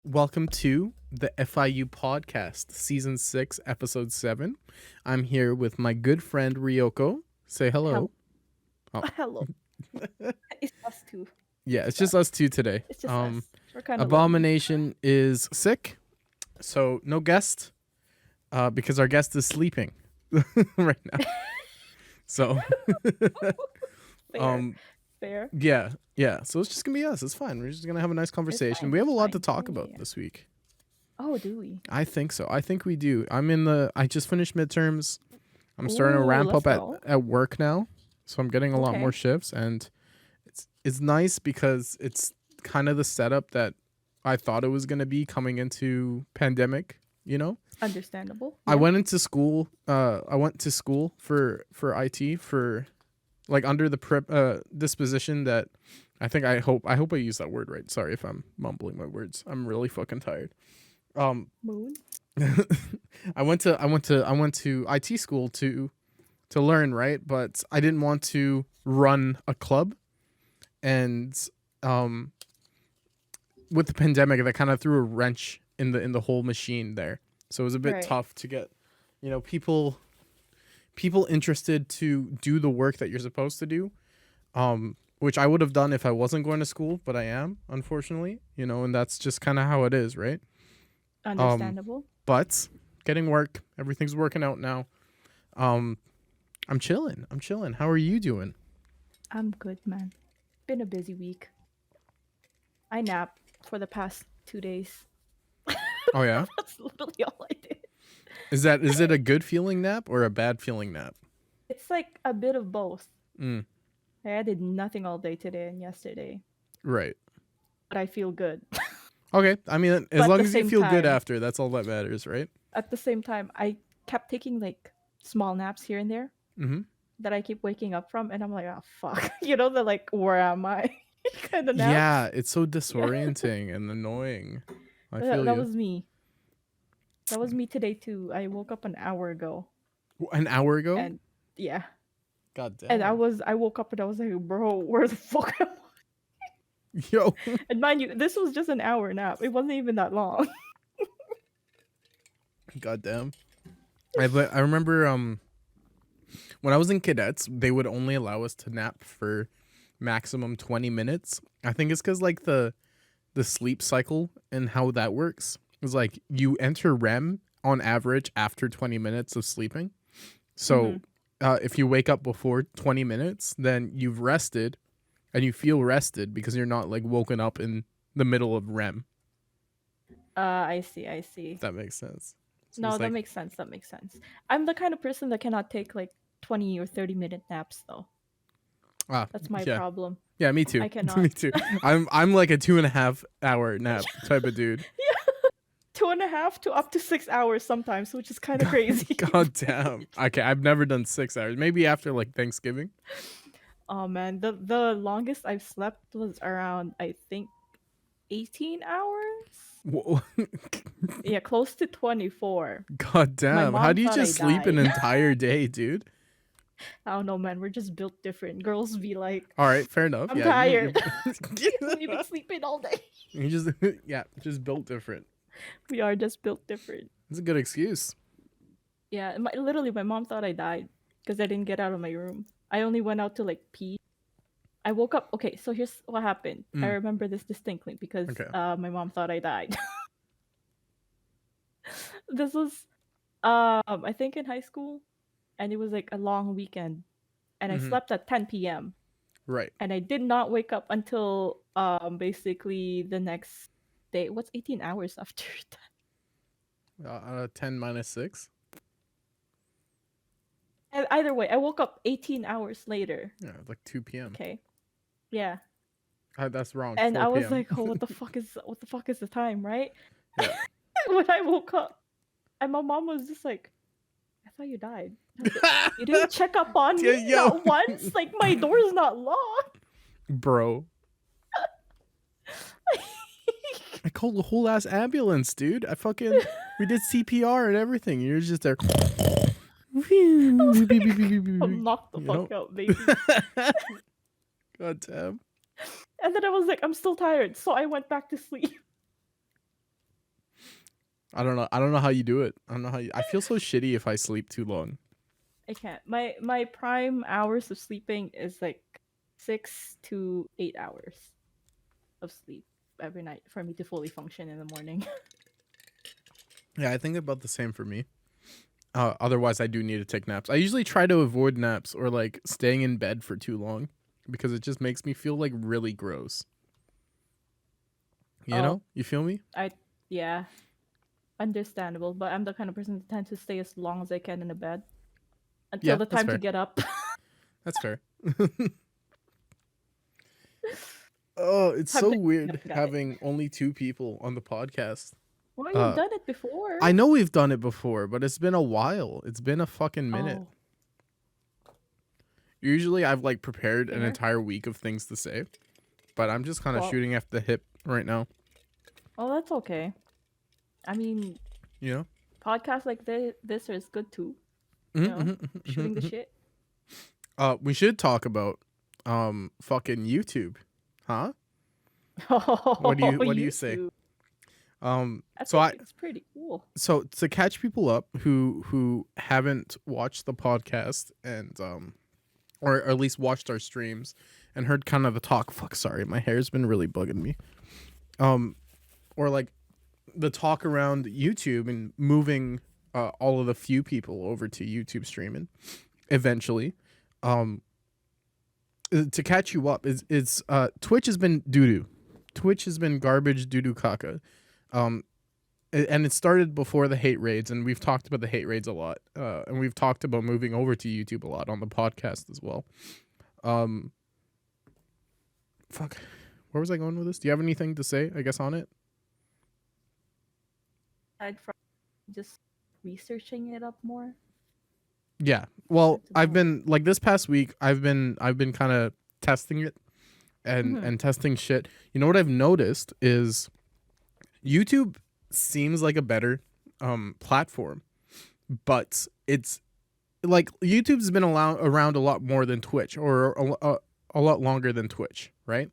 Welcome to the FIU podcast, season 6, episode 7. I'm here with my good friend Reeyoko. Say hello. Oh, Hello. It's us two. yeah, it's just us two today. It's just us. We're kind of Abomination is sick, so no guest, because our guest is sleeping right now. So, fair. Fair. yeah. So it's just gonna be us. It's fine. We're just gonna have a nice conversation. Fine, We have a it's lot to fine. talk Yeah, about yeah. this week. Oh, do we? I think so. I think we do. I just finished midterms. I'm starting to Ooh, ramp let's up go. at work now. So I'm getting a lot Okay. more shifts, and it's nice because it's kind of the setup that I thought it was going to be coming into pandemic, you know? Understandable. I Yeah. went into school I went to school for IT for like under the disposition that I hope I use that word right. Sorry if I'm mumbling my words. I'm really fucking tired. Moon. I went to IT school to learn, right? But I didn't want to run a club, and with the pandemic, that kind of threw a wrench in the whole machine there. So it was a bit Right. tough to get, people interested to do the work that you're supposed to do, which I would have done if I wasn't going to school, but I am, unfortunately, and that's just kind of how it is, right? Understandable. But getting work, everything's working out now. I'm chilling. How are you doing? I'm good, man. Been a busy week. I napped for the past 2 days. Oh yeah? That's literally all I did. Is it a good feeling nap or a bad feeling nap? It's like a bit of both. Mm, I did nothing all day today and yesterday, right. but I feel good. Okay. I mean, as But at long the as you same feel good time- after, that's all that matters, right? At the same time, I kept taking like small naps here and there. Mm-hmm. That I keep waking up from, and I'm like, oh fuck, the like, where am I? kind of naps. Yeah, it's so disorienting and annoying. I feel that you. was me. That was me today too. I woke up an hour ago, An hour ago? and yeah, God damn. and I woke up and I was like, bro, where the fuck am I? Yo. And mind you, this was just an hour nap. It wasn't even that long. God damn. I remember when I was in cadets, they would only allow us to nap for maximum 20 minutes. I think it's because like the sleep cycle and how that works is like you enter REM on average after 20 minutes of sleeping. So if you wake up before 20 minutes, then you've rested and you feel rested because you're not like woken up in the middle of REM. I see. If that makes sense. So No, it's that like, makes sense. I'm the kind of person that cannot take like 20 or 30-minute naps though. That's my yeah. problem. Yeah, me too. I cannot. Me too. I'm like a 2.5 hour nap type of dude. 2.5 to up to 6 hours sometimes, which is kind of crazy. God damn. Okay, I've never done 6 hours. Maybe after like Thanksgiving. Oh man, the longest I've slept was around, I think, 18 hours. Whoa. Yeah, close to 24. God damn. How mom do you thought I just sleep an died. entire day, dude? I don't know, man. We're just built different. Girls be like, All right, fair enough. I'm yeah, tired. We've been sleeping all day. You just just built different. We are just built different. It's a good excuse. Yeah, literally, my mom thought I died because I didn't get out of my room. I only went out to like pee. I woke up. Okay, so here's what happened. I remember this distinctly because Okay. my mom thought I died. This was, I think in high school, and it was like a long weekend, and I slept at 10 p.m. Right. and I did not wake up until basically the next day. What's 18 hours after that? 10 minus 6. And either way, I woke up 18 hours later. Yeah, like 2 p.m. Okay, yeah, That's wrong. and 4 I was p.m. like, oh, what the fuck is the time, right? Yeah. When I woke up, and my mom was just like, I thought you died. You didn't check up on me Yeah, yo. not once. Like, my door's not locked. Bro. I called the whole ass ambulance, dude. We did CPR and everything. You're just there. I'm knocked the fuck out, baby. God damn. And then I was like, I'm still tired, so I went back to sleep. I don't know. I don't know how you do it. I don't know how you. I feel so shitty if I sleep too long. I can't. My prime hours of sleeping is like 6 to 8 hours of sleep every night for me to fully function in the morning. Yeah, I think about the same for me. Otherwise, I do need to take naps. I usually try to avoid naps or like staying in bed for too long because it just makes me feel like really gross. You Oh, know? You feel me? yeah, understandable. But I'm the kind of person that tends to stay as long as I can in the bed until Yeah, the that's time to fair. get up. That's fair. Oh, it's Time so to get weird up, guys. having only two people on the podcast. Well, you've Uh, done it before. I know we've done it before, but it's been a while. It's been a fucking minute. Oh, Usually I've like prepared an fair. entire week of things to say, but I'm just kind of Well, shooting at the hip right now. that's okay. I mean, You know? podcasts like this is good too. You Mhm, know, mhm, mhm, shooting mhm, the mhm. shit. We should talk about fucking YouTube. Huh? Oh, What do you say? YouTube. I So think it's pretty cool. so to catch people up who haven't watched the podcast and or at least watched our streams and heard kind of the talk. Fuck, sorry, my hair's been really bugging me. Um, or like the talk around YouTube and moving all of the few people over to YouTube streaming eventually. Um, to catch you up is Twitch has been doo doo. Twitch has been garbage doo doo caca. Um, and it started before the hate raids, and we've talked about the hate raids a lot, and we've talked about moving over to YouTube a lot on the podcast as well. Um, fuck, where was I going with this? Do you have anything to say? I guess on it. Aside from just researching it up more. Yeah. Well, Good to I've know. been like this past week. I've been kind of testing it Mhm. and testing shit. You know what I've noticed is YouTube seems like a better platform, but it's like YouTube's been around a lot more than Twitch or a lot longer than Twitch, right?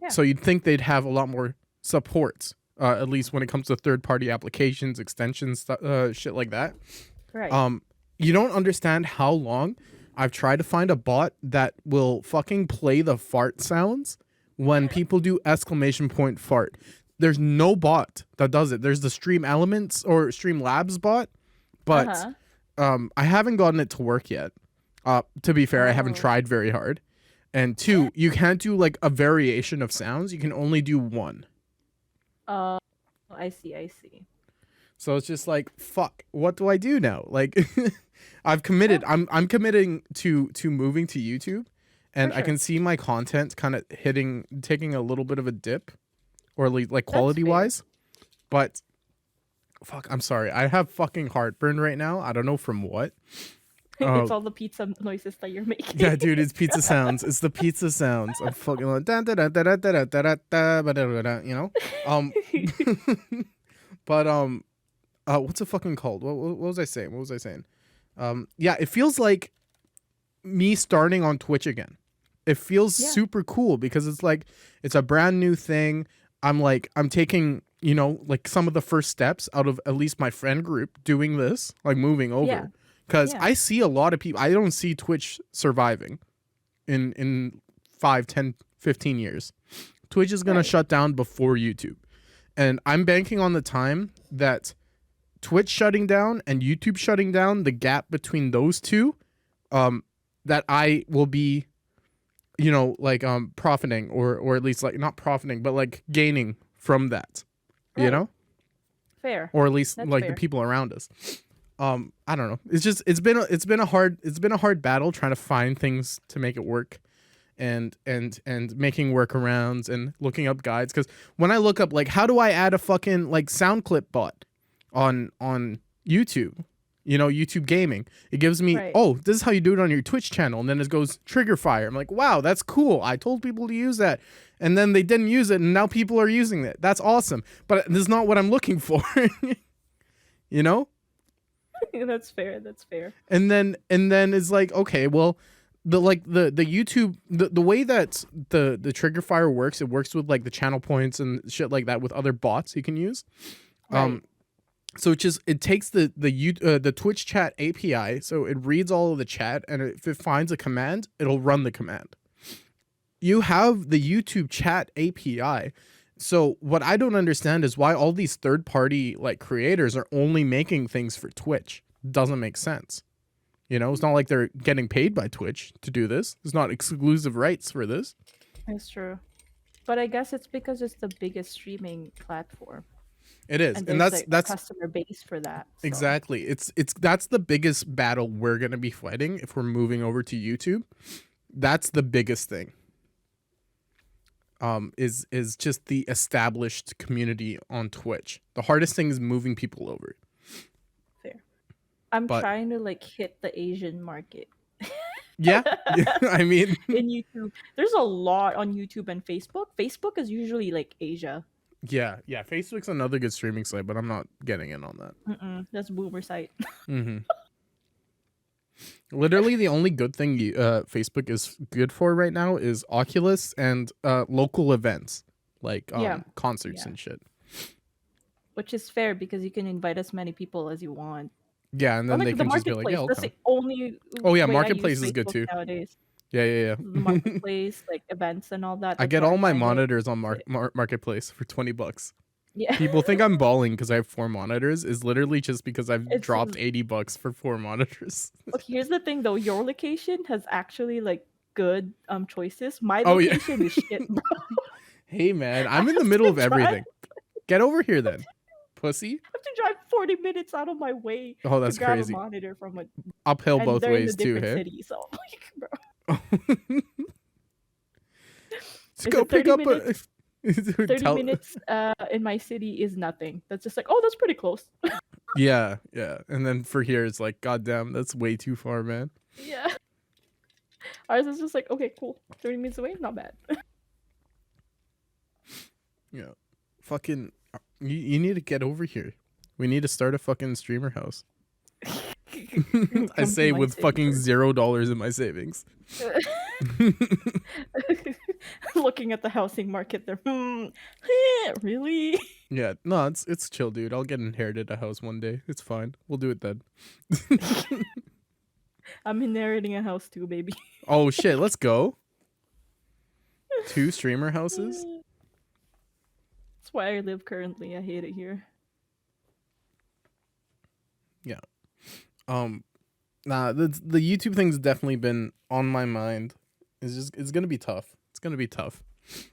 Yeah. So you'd think they'd have a lot more support, at least when it comes to third-party applications, extensions, shit like that. Right. You don't understand how long I've tried to find a bot that will fucking play the fart sounds when people do exclamation point fart. There's no bot that does it. There's the Stream Elements or Stream Labs bot, but I haven't gotten it to work yet. To be fair, I haven't Oh. tried very hard. And two, you can't do like a variation of sounds. You can only do one. I see. I see. So it's just like, fuck, what do I do now? Like I've committed. I'm committing to moving to YouTube, and For I can sure. see my content kind of taking a little bit of a dip, or at least like That's quality fair. wise. But fuck, I'm sorry. I have fucking heartburn right now. I don't know from what. It's all the pizza noises that you're making. Yeah, dude, it's pizza sounds. It's the pizza sounds. I'm fucking like da da da da da da da da da da da da. You know, but what's it fucking called? What was I saying? What was I saying? Yeah, it feels like me starting on Twitch again. It feels Yeah. super cool because it's like it's a brand new thing. I'm taking, you know, like some of the first steps out of at least my friend group doing this, like moving Yeah. over. Because Yeah. I see a lot of people. I don't see Twitch surviving in 5, 10, 15 years. Twitch is gonna Right. shut down before YouTube, and I'm banking on the time that Twitch shutting down and YouTube shutting down, the gap between those two, that I will be, you know, like profiting or at least like not profiting, but like gaining from that, you Right. know, Fair. or at least That's like the fair. people around us. I don't know. It's been a hard battle trying to find things to make it work. And making workarounds and looking up guides, because when I look up like how do I add a fucking like sound clip bot on YouTube, you know, YouTube gaming, it gives me, Right. oh, this is how you do it on your Twitch channel, and then it goes trigger fire. I'm like, wow, that's cool. I told people to use that, and then they didn't use it, and now people are using it. That's awesome, but this is not what I'm looking for. You know. That's fair. That's fair. And then it's like, okay, well, the YouTube, the way that the trigger fire works, it works with like the channel points and shit like that with other bots you can use. Right. So it takes the Twitch chat API, so it reads all of the chat, and if it finds a command, it'll run the command. You have the YouTube chat API. So what I don't understand is why all these third-party like creators are only making things for Twitch. Doesn't make sense. You know, it's not like they're getting paid by Twitch to do this. There's not exclusive rights for this. That's true. But I guess it's because it's the biggest streaming platform, It is, and and there's like a that's customer base for that. So. exactly. It's that's the biggest battle we're gonna be fighting if we're moving over to YouTube. That's the biggest thing. Is just the established community on Twitch. The hardest thing is moving people over. Fair. I'm But- trying to like hit the Asian market. Yeah, I mean, In YouTube, there's a lot on YouTube and Facebook. Facebook is usually like Asia. yeah. Facebook's another good streaming site, but I'm not getting in on that. That's boomer site. Mm-hmm. Literally, the only good thing Facebook is good for right now is Oculus and local events like Yeah. concerts Yeah. and shit. Which is fair because you can invite as many people as you want. Yeah, and then Or, they like the can just be like, marketplace. yeah, I'll That's come. the only. Oh yeah, way I use marketplace is good Facebook too. nowadays. Yeah. The marketplace, like events and all that. I that's get where all my find it. monitors on marketplace for $20. Yeah. People think I'm balling because I have 4 monitors. Is literally just because I've It's- dropped $80 for 4 monitors. Okay, here's the thing though. Your location has actually like good choices. My Oh, yeah. location is shit, bro. Hey man, I'm in the have middle to of drive. everything. Get over here then, pussy. I have to drive 40 minutes out of my way Oh, that's to grab crazy. a monitor from a Uphill and both they're in a ways too, different hey? city. So like, bro, Just Is go it pick 30 up minutes? a 30 minutes in my city is nothing. That's just like, oh, that's pretty close. Yeah. And then for here it's like, goddamn, that's way too far, man. Yeah. Ours is just like, okay, cool. 30 minutes away, not bad. Yeah. Fucking you need to get over here. We need to start a fucking streamer house. I Come to say my with city fucking first. $0 in my savings. Looking at the housing market there. Really? Yeah, no, it's chill, dude. I'll get inherited a house one day. It's fine. We'll do it then. I'm inheriting a house too, baby. Oh shit, let's go. 2 streamer houses? That's why I live currently. I hate it here. Nah, the YouTube thing's definitely been on my mind. It's gonna be tough. It's gonna be tough.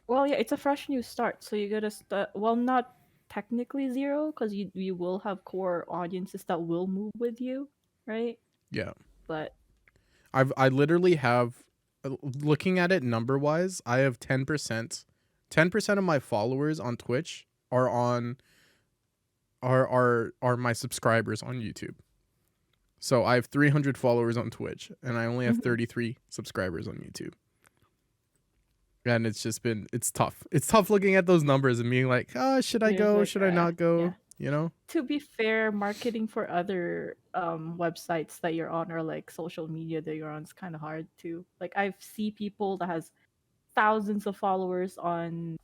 Well, yeah, it's a fresh new start. So you gotta start. Well, not technically zero, because you will have core audiences that will move with you, right? Yeah. But I literally have, looking at it number wise, I have 10%. 10% of my followers on Twitch are my subscribers on YouTube. So I have 300 followers on Twitch and I only have 33 subscribers on YouTube. And it's tough. It's tough looking at those numbers and being like, oh, should I go? like, Should I not go? yeah. You know? To be fair, marketing for other websites that you're on or like social media that you're on is kind of hard too. Like I see people that has thousands of followers on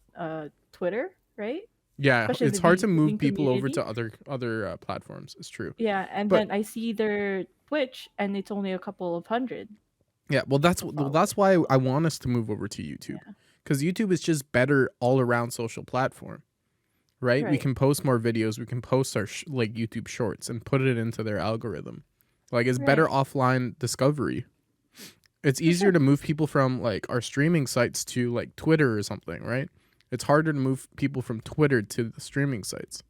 Twitter, right? Yeah, Especially it's the hard to move gaming people over community. to other platforms. It's true. Yeah, and But- then I see their Twitch and it's only a couple of hundred. Yeah, well that's followers. why I want us to move over to YouTube. Yeah. Cuz YouTube is just better all around social platform. Right? We Right. can post more videos, we can post our like YouTube shorts and put it into their algorithm. Like it's better Right. offline discovery. It's easier to move people from like our streaming sites to like Twitter or something, right? It's harder to move people from Twitter to the streaming sites,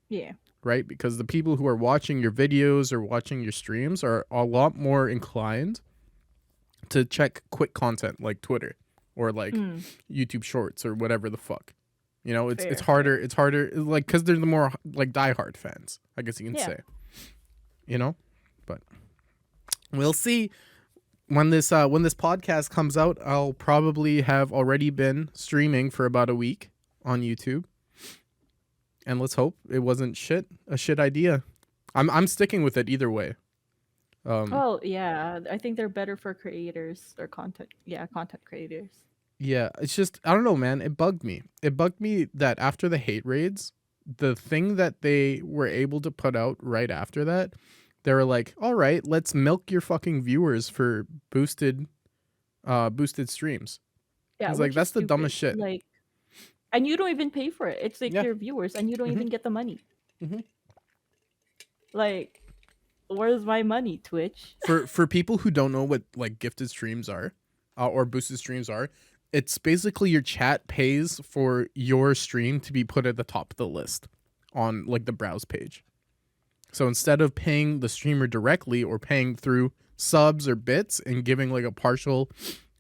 Yeah. right? Because the people who are watching your videos or watching your streams are a lot more inclined to check quick content like Twitter or like YouTube Shorts or whatever the fuck. You know, it's Fair, it's harder like cuz they're the more like diehard fans, I guess you can Yeah. say. You know? But we'll see. When this podcast comes out, I'll probably have already been streaming for about a week on YouTube. And let's hope it wasn't a shit idea. I'm sticking with it either way. Well, yeah, I think they're better for creators or content creators. Yeah, it's just I don't know, man. It bugged me. It bugged me that after the hate raids, the thing that they were able to put out right after that, they were like, all right, let's milk your fucking viewers for boosted streams. I Yeah, was like, which is that's the stupid. dumbest shit. Like, and you don't even pay for it. It's like Yeah. your viewers, and you don't Hmm. even get the money. Hmm. Like, where's my money, Twitch? For people who don't know what like gifted streams are, or boosted streams are, it's basically your chat pays for your stream to be put at the top of the list on like the browse page. So instead of paying the streamer directly or paying through subs or bits and giving like a partial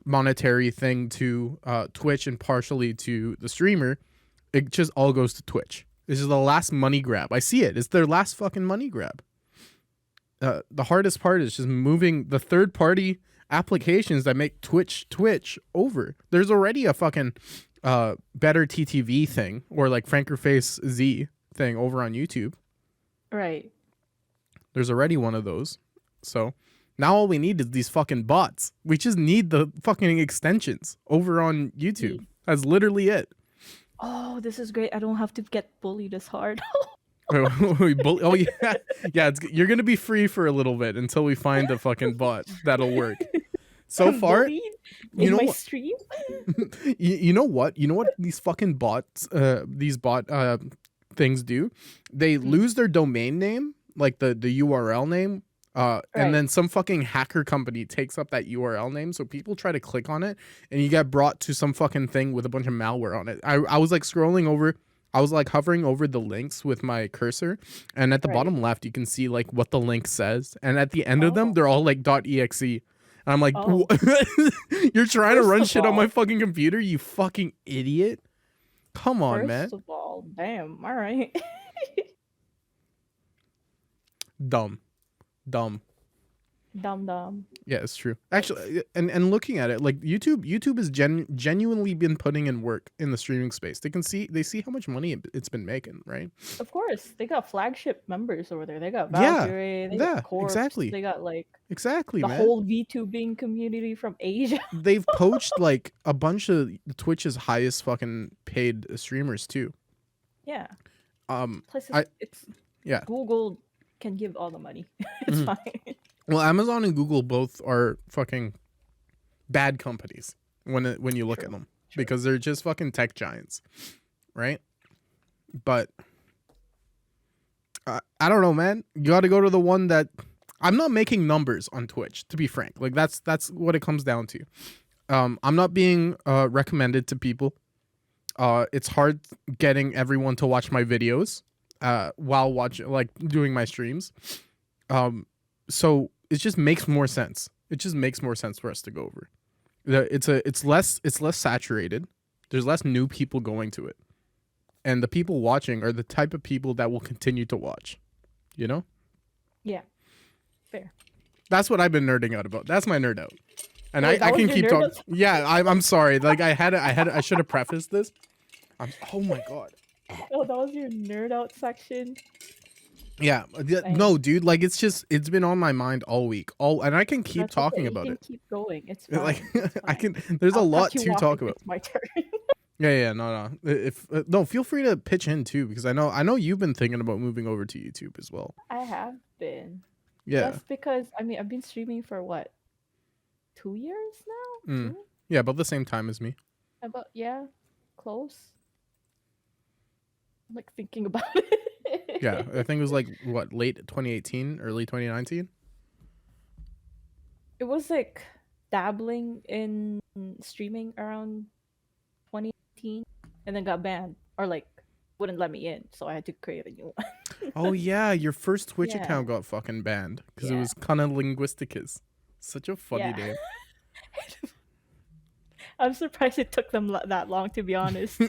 monetary thing to Twitch and partially to the streamer, it just all goes to Twitch. This is the last money grab. I see it. It's their last fucking money grab. The hardest part is just moving the third party applications that make Twitch over. There's already a fucking better TTV thing or like Frankerface Z thing over on YouTube. Right. There's already one of those. So now all we need is these fucking bots. We just need the fucking extensions over on YouTube. That's literally it. Oh, this is great. I don't have to get bullied as hard. Oh yeah, yeah. You're gonna be free for a little bit until we find a fucking bot that'll work. So I'm far, bullied you in know my what? stream. You know what? You know what these fucking bots, these bot things do? They lose their domain name, like the URL name, and Right. then some fucking hacker company takes up that URL name, so people try to click on it, and you get brought to some fucking thing with a bunch of malware on it. I was like scrolling over. I was like hovering over the links with my cursor, and at the Right. bottom left, you can see like what the link says, and at the end of them, Oh. they're all like .exe. And I'm like, Oh. you're trying to First run of shit on my all- fucking computer, you fucking idiot. Come on, man. First of all, damn. All right. Dumb. Dumb. Yeah, it's true. Actually, and looking at it, like YouTube has genuinely been putting in work in the streaming space. They see how much money it's been making, right? Of course, they got flagship members over there. They got Yeah, Valkyrie. They yeah, got Corpse. exactly. They got like Exactly, the man. whole VTubing community from Asia. They've poached like a bunch of Twitch's highest fucking paid streamers too. Yeah. Plus, it's yeah. Google can give all the money. It's fine. Well, Amazon and Google both are fucking bad companies when you look at them because they're just fucking tech giants, right? But I don't know, man. You got to go to the one that I'm not making numbers on Twitch, to be frank. Like that's what it comes down to. I'm not being recommended to people. It's hard getting everyone to watch my videos while watching, like doing my streams. So it just makes more sense. It just makes more sense for us to go over. It's less saturated. There's less new people going to it, and the people watching are the type of people that will continue to watch. You know? Yeah. Fair. That's what I've been nerding out about. That's my nerd out. And Wait, I that was can your keep nerd talking. out? Yeah, I'm sorry. Like I should have prefaced this. Oh my god. Oh, that was your nerd out section. Yeah, no, dude. Like it's been on my mind all week. And I can keep That's talking okay. about You it. can keep going. It's fine. Like It's I fine. can. There's a I'll lot cut to you off talk if about. It's my turn. Yeah, no. If no, feel free to pitch in too because I know you've been thinking about moving over to YouTube as well. I have been. Yeah. That's because I've been streaming for what, 2 years now? Mm. 2? Yeah, about the same time as me. Close. I'm like thinking about it. Yeah, I think it was like what, late 2018, early 2019. It was like dabbling in streaming around 2018 and then got banned or like wouldn't let me in, so I had to create a new one. Oh yeah, your first Twitch Yeah. account got fucking banned because it Yeah. was Cunna Linguisticus. Such a funny Yeah. name. I'm surprised it took them that long, to be honest.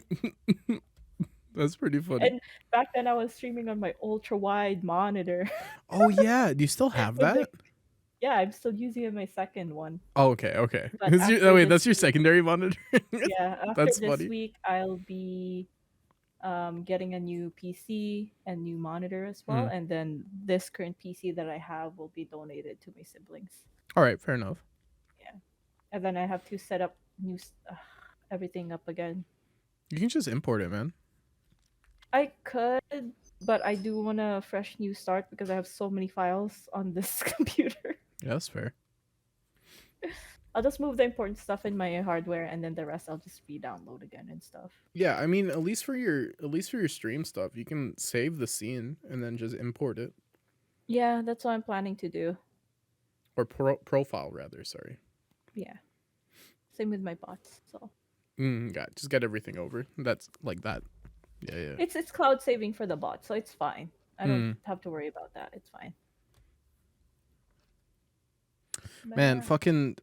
That's pretty funny. And back then I was streaming on my ultra wide monitor. Oh yeah, do you still have With that? Yeah, I'm still using it, my second one. Oh okay. But after Wait, this that's your week- secondary monitor. Yeah, after That's this funny. week I'll be getting a new PC and new monitor as well, and then this current PC that I have will be donated to my siblings. All right, fair enough. And then I have to set up everything up again. You can just import it, man. I could, but I do want a fresh new start because I have so many files on this computer. Yeah, that's fair. I'll just move the important stuff in my hardware, and then the rest I'll just re-download again and stuff. Yeah, I mean, at least for your stream stuff, you can save the scene and then just import it, Yeah, that's what I'm planning to do. or profile rather. Sorry. Yeah, same with my bots. So Got just get everything over. That's like that. Yeah, yeah. it's cloud saving for the bot, so it's fine. I don't Mm. have to worry about that. It's fine. But Man, yeah. fucking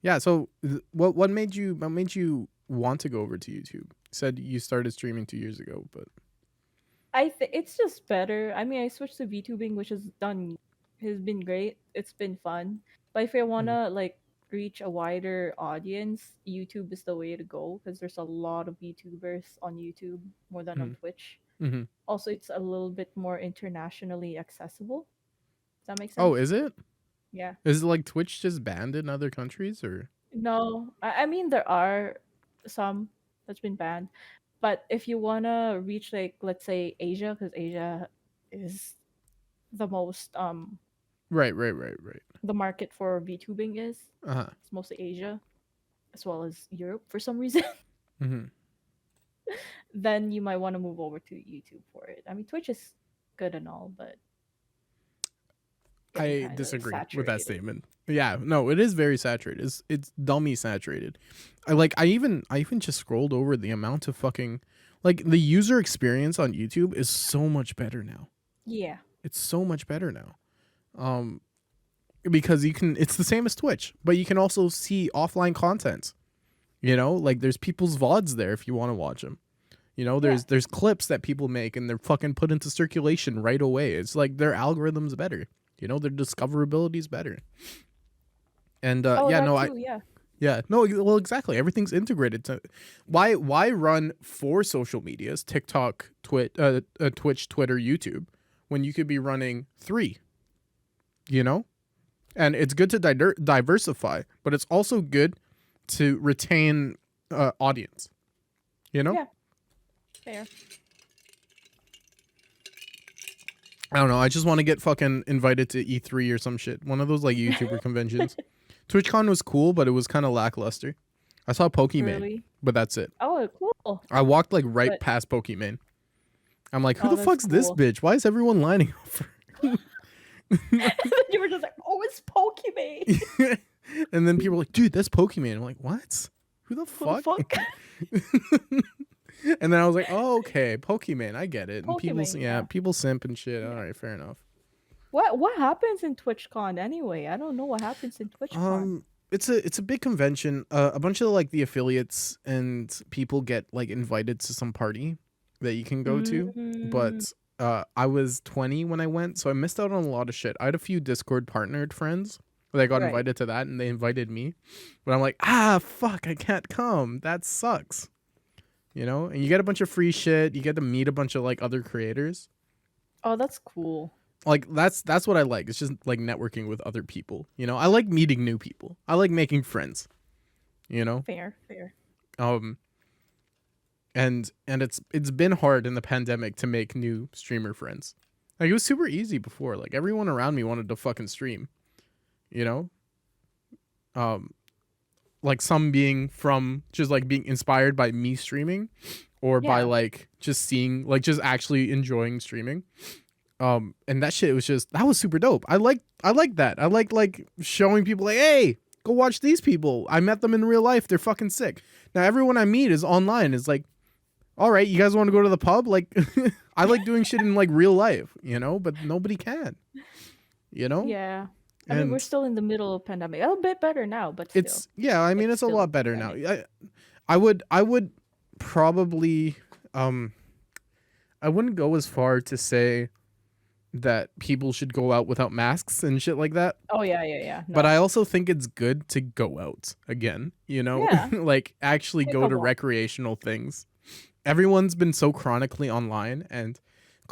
yeah. So what made you want to go over to YouTube? You said you started streaming 2 years ago, but It's just better. I mean, I switched to VTubing, which has been great. It's been fun. But if I mm, wanna like reach a wider audience, YouTube is the way to go because there's a lot of YouTubers on YouTube more than on mm, Twitch. mm-hmm. Also, it's a little bit more internationally accessible. Does that make Oh, sense? is it? Yeah. Is it like Twitch just banned in other countries or? No, I mean there are some that's been banned, but if you wanna reach like let's say Asia, because Asia is the most Right, right, right, right. the market for VTubing is. Uh huh. It's mostly Asia as well as Europe for some reason. Mm-hmm. Then you might want to move over to YouTube for it. I mean, Twitch is good and all, but getting I kind of disagree with that saturated. statement. Yeah, no, it is very saturated. It's dummy saturated. I even just scrolled over the amount of fucking like the user experience on YouTube is so much better now. Yeah. It's so much better now. Um because you can it's the same as Twitch, but you can also see offline content. You know, like there's people's VODs there if you want to watch them. You know, Yeah. there's clips that people make and they're fucking put into circulation right away. It's like their algorithm's better. You know, their discoverability's better. And Oh, yeah, that no, I too. Yeah. yeah, no, well, exactly. Everything's integrated. To why run four social medias: TikTok, Twitch, Twitter, YouTube, when you could be running three? You know, and it's good to diversify, but it's also good to retain audience. You know, Yeah. Fair. I don't know. I just want to get fucking invited to E3 or some shit. One of those like YouTuber conventions. TwitchCon was cool, but it was kind of lackluster. I saw Pokimane, Really? but that's it. Oh, cool. I walked like right But past Pokimane. I'm like, who oh, the that's fuck's this cool. bitch? Why is everyone lining up for? You were just like, oh, it's Pokemon. And then people are like, dude, that's Pokimane. I'm like, what? Who the Who the fuck? fuck? And then I was like, oh, okay, Pokimane, I get it. And people, Pokemon. yeah, Yeah. people simp and shit. All Yeah. right, fair enough. What happens in TwitchCon anyway? I don't know what happens in TwitchCon. It's a big convention. A bunch of like the affiliates and people get like invited to some party that you can go to. Mm, But I was 20 when I went, so I missed out on a lot of shit. I had a few Discord partnered friends that got right. invited to that, and they invited me. But I'm like, ah, fuck, I can't come. That sucks. You know, and you get a bunch of free shit. You get to meet a bunch of like other creators. Oh, that's cool. Like that's what I like. It's just like networking with other people. You know, I like meeting new people. I like making friends. You know, Fair, fair. um, and it's been hard in the pandemic to make new streamer friends. Like it was super easy before. Like everyone around me wanted to fucking stream. You know, um, like some being from just like being inspired by me streaming, or by Yeah. like just seeing like just actually enjoying streaming. And that shit was just that was super dope. I like that. I like showing people like, hey, go watch these people. I met them in real life. They're fucking sick. Now everyone I meet is online. Is like, all right, you guys want to go to the pub? Like, I like doing shit in like real life, you know, but nobody can, you know. Yeah. I mean, we're And still in the middle of pandemic. A little bit better now, but still, it's yeah. I mean, it's it's a still a lot better now. pandemic. I would probably I wouldn't go as far to say that people should go out without masks and shit like that. Oh yeah, yeah, yeah. But No. I also think it's good to go out again, you know, Yeah. like actually Take go a to walk. recreational things. Everyone's been so chronically online, and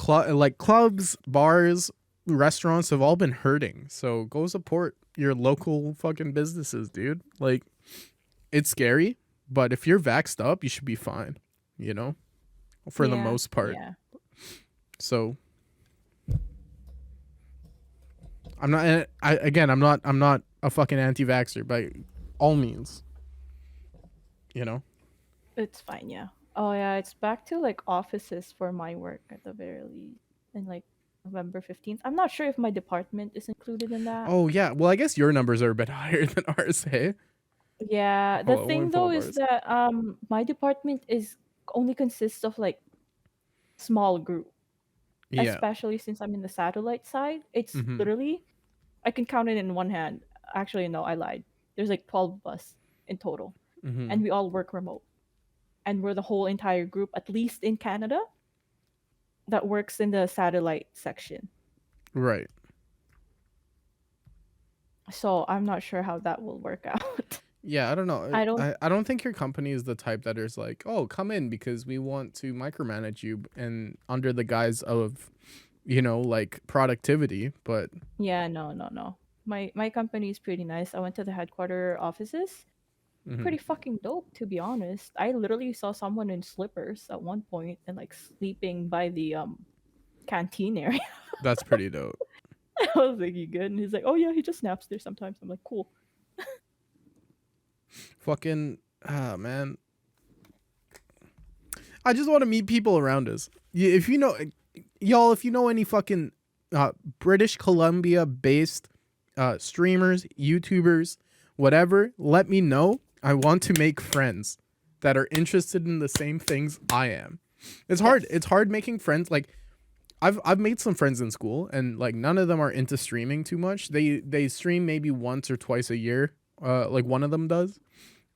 like clubs, bars, restaurants have all been hurting. So go support your local fucking businesses, dude. Like it's scary, but if you're vaxxed up, you should be fine, you know? for the Yeah. most part. Yeah. So I'm not. I'm not a fucking anti-vaxxer by all means. You know. It's fine, yeah. Oh yeah, it's back to like offices for my work at the very least. And like November 15th. I'm not sure if my department is included in that. Oh yeah. Well, I guess your numbers are a bit higher than ours. Hey. Yeah, the Oh, let me thing pull though up is ours. that my department is only consists of like small group, Yeah. especially since I'm in the satellite side. It's Mm-hmm. literally I can count it in one hand. Actually, no, I lied. There's like 12 of us in total, Mm-hmm. and we all work remote. And we're the whole entire group, at least in Canada, that works in the satellite section. Right. So I'm not sure how that will work out. Yeah, I don't know. I don't. I don't think your company is the type that is like, oh, come in because we want to micromanage you and under the guise of, like productivity. But Yeah, no, no, no. My company is pretty nice. I went to the headquarter offices. mhm, Pretty fucking dope, to be honest. I literally saw someone in slippers at one point and like sleeping by the canteen area. that's pretty dope. I was like, "You good?" And he's like, "Oh yeah, he just naps there sometimes." I'm like, "Cool." Fucking man, I just want to meet people around us. If you know, y'all, if you know any fucking British Columbia based streamers, YouTubers, whatever, let me know. I want to make friends that are interested in the same things I am. It's hard. Yes. It's hard making friends. Like I've made some friends in school, and like none of them are into streaming too much. They stream maybe once or twice a year. Like one of them does.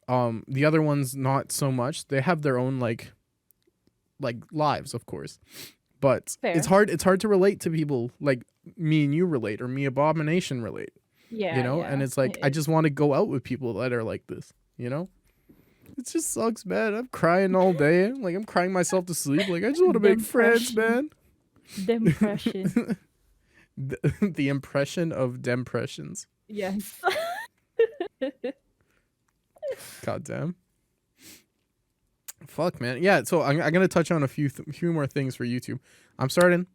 The other ones not so much. They have their own like lives, of course. But Fair. it's hard to relate to people like me and you relate, or me Abomination relate, Yeah, and yeah. it's like I It just want to go out with people that are like this. It just sucks, man. I'm crying all day. Like I'm crying myself to sleep. Like I just want to make friends, Dempression. man. Dempression. The impression of dempressions. Yes. God damn. Fuck, man. Yeah, so I'm gonna touch on a few more things for YouTube. I'm starting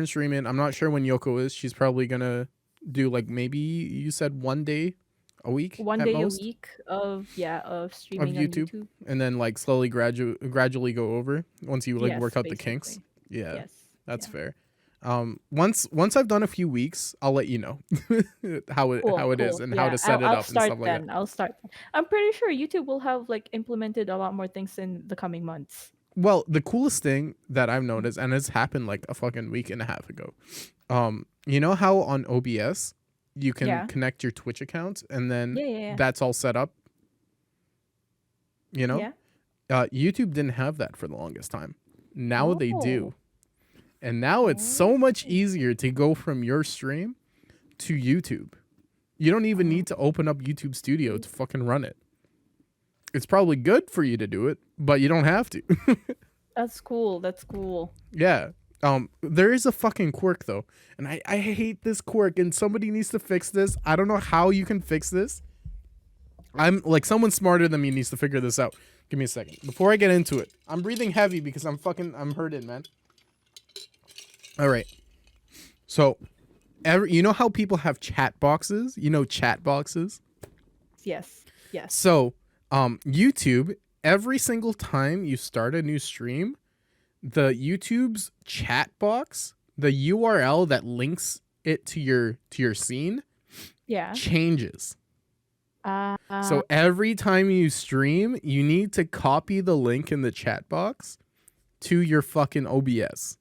streaming. I'm not sure when Yoko is. She's probably gonna do like maybe you said 1 day a week One at day a most week of of streaming on YouTube, YouTube. and then like slowly gradually go over once you like work Yes, out the kinks. basically. Yeah, Yes. that's Yeah. fair. Once I've done a few weeks, I'll let you know Cool, how it is cool. and how Yeah, to set it I'll up and start stuff like that. then. I'll start. I'm pretty sure YouTube will have like implemented a lot more things in the coming months. Well, the coolest thing that I've noticed, and it's happened like a fucking week and a half ago, you know how on OBS you can Yeah. connect your Twitch account and then Yeah, yeah, yeah. that's all set up. You know, Yeah. YouTube didn't have that for the longest time. Now they Oh. do, and now it's so much easier to go from your stream to YouTube. You don't even Oh. need to open up YouTube Studio to fucking run it. It's probably good for you to do it, but you don't have to. That's cool. That's cool. Yeah. There is a fucking quirk though, and I hate this quirk, and somebody needs to fix this. I don't know how you can fix this. I'm like someone smarter than me needs to figure this out. Give me a second before I get into it. I'm breathing heavy because I'm hurting, man. All right. So, you know how people have chat boxes? You know chat boxes. Yes. Yes. So, YouTube, every single time you start a new stream, the YouTube's chat box, the URL that links it to your scene Yeah. changes. Uh, So every time you stream, you need to copy the link in the chat box to your fucking OBS.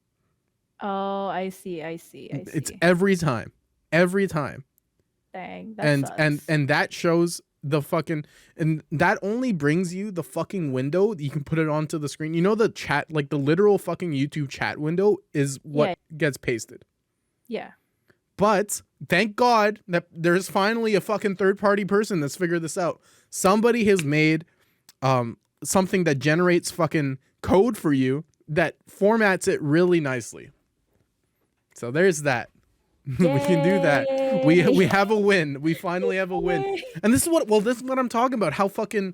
oh, I see. I see. I It's see. every time. Every time. Dang, that And sucks. and that shows the fucking, and that only brings you the fucking window. You can put it onto the screen. You know the chat, like the literal fucking YouTube chat window is what Yeah. gets pasted. Yeah. But thank God that there's finally a fucking third party person that's figured this out. Somebody has made something that generates fucking code for you that formats it really nicely. So there's that. We can do that. We have a win. We finally have a win. Yay. And this is what I'm talking about. How fucking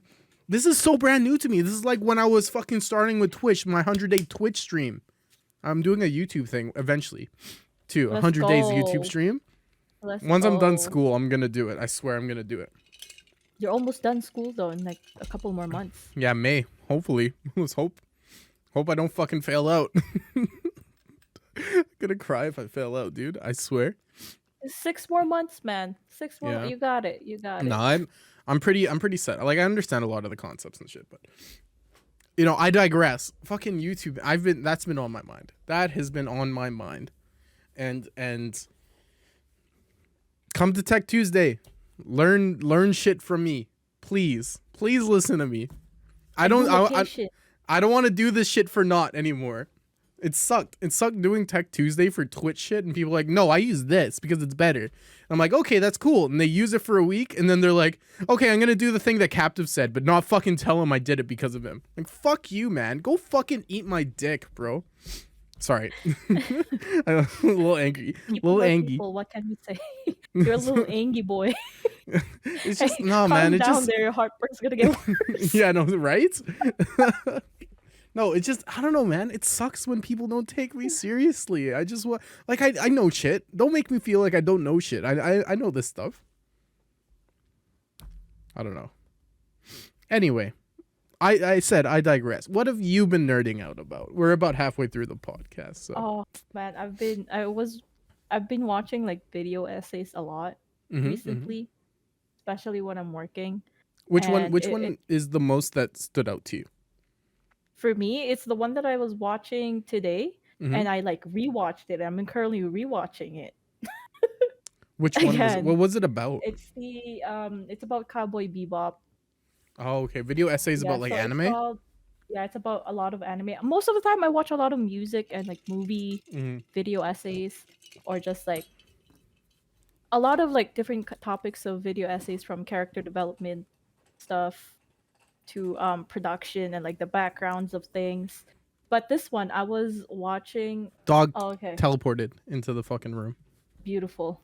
This is so brand new to me. This is like when I was fucking starting with Twitch, my 100-day Twitch stream. I'm doing a YouTube thing eventually, too. A Let's 100 days YouTube go. stream. Let's Once I'm done go. school, I'm gonna do it. I swear I'm gonna do it. You're almost done school though in like a couple more months. Yeah, May. Hopefully. Let's hope. Hope I don't fucking fail out. I'm gonna cry if I fail out, dude. I swear. 6 more months, man. 6 more. Yeah. You got it. You got No, it. I'm pretty set. Like I understand a lot of the concepts and shit, but you know, I digress. Fucking YouTube. That's been on my mind. That has been on my mind. And come to Tech Tuesday. Learn shit from me. Please. Please listen to me. I don't want to do this shit for naught anymore. It sucked. It sucked doing Tech Tuesday for Twitch shit, and people are like, no, I use this because it's better. And I'm like, okay, that's cool. And they use it for a week, and then they're like, okay, I'm gonna do the thing that Captive said, but not fucking tell him I did it because of him. Like, fuck you, man. Go fucking eat my dick, bro. Sorry. I'm a little angry. People, what can you say? You're a little angry boy. It's just, Hey, no, man. It down just, there, your heartburn's gonna get worse. yeah, no, right? No, it's just, I don't know, man. It sucks when people don't take me seriously. I just want, like, I know shit. Don't make me feel like I don't know shit. I know this stuff. I don't know. Anyway, I said I digress. What have you been nerding out about? We're about halfway through the podcast. So. Oh man, I've been watching like video essays a lot recently, especially when I'm working. Which And one is the most that stood out to you? For me, it's the one that I was watching today, and I like rewatched it. I'm currently rewatching it. Which one was it? Again. What was it about? It's about Cowboy Bebop. Oh, okay. Video essays about like anime? It's about a lot of anime. Most of the time I watch a lot of music and like movie video essays, or just like a lot of like different topics of video essays, from character development stuff to production and like the backgrounds of things. But this one I was watching. Dog Oh, okay. teleported into the fucking room. Beautiful.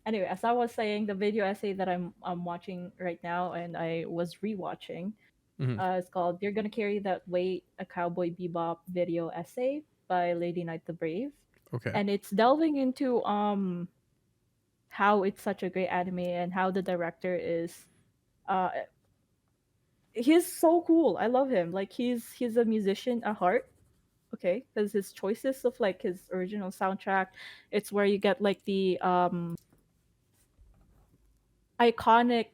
Anyway, as I was saying, the video essay that I'm watching right now, and I was rewatching, it's called "You're Gonna Carry That Weight," a Cowboy Bebop video essay by Lady Knight the Brave. Okay. And it's delving into how it's such a great anime, and how the director is he's so cool. I love him. Like he's a musician at heart. Okay, because his choices of like his original soundtrack, it's where you get like the iconic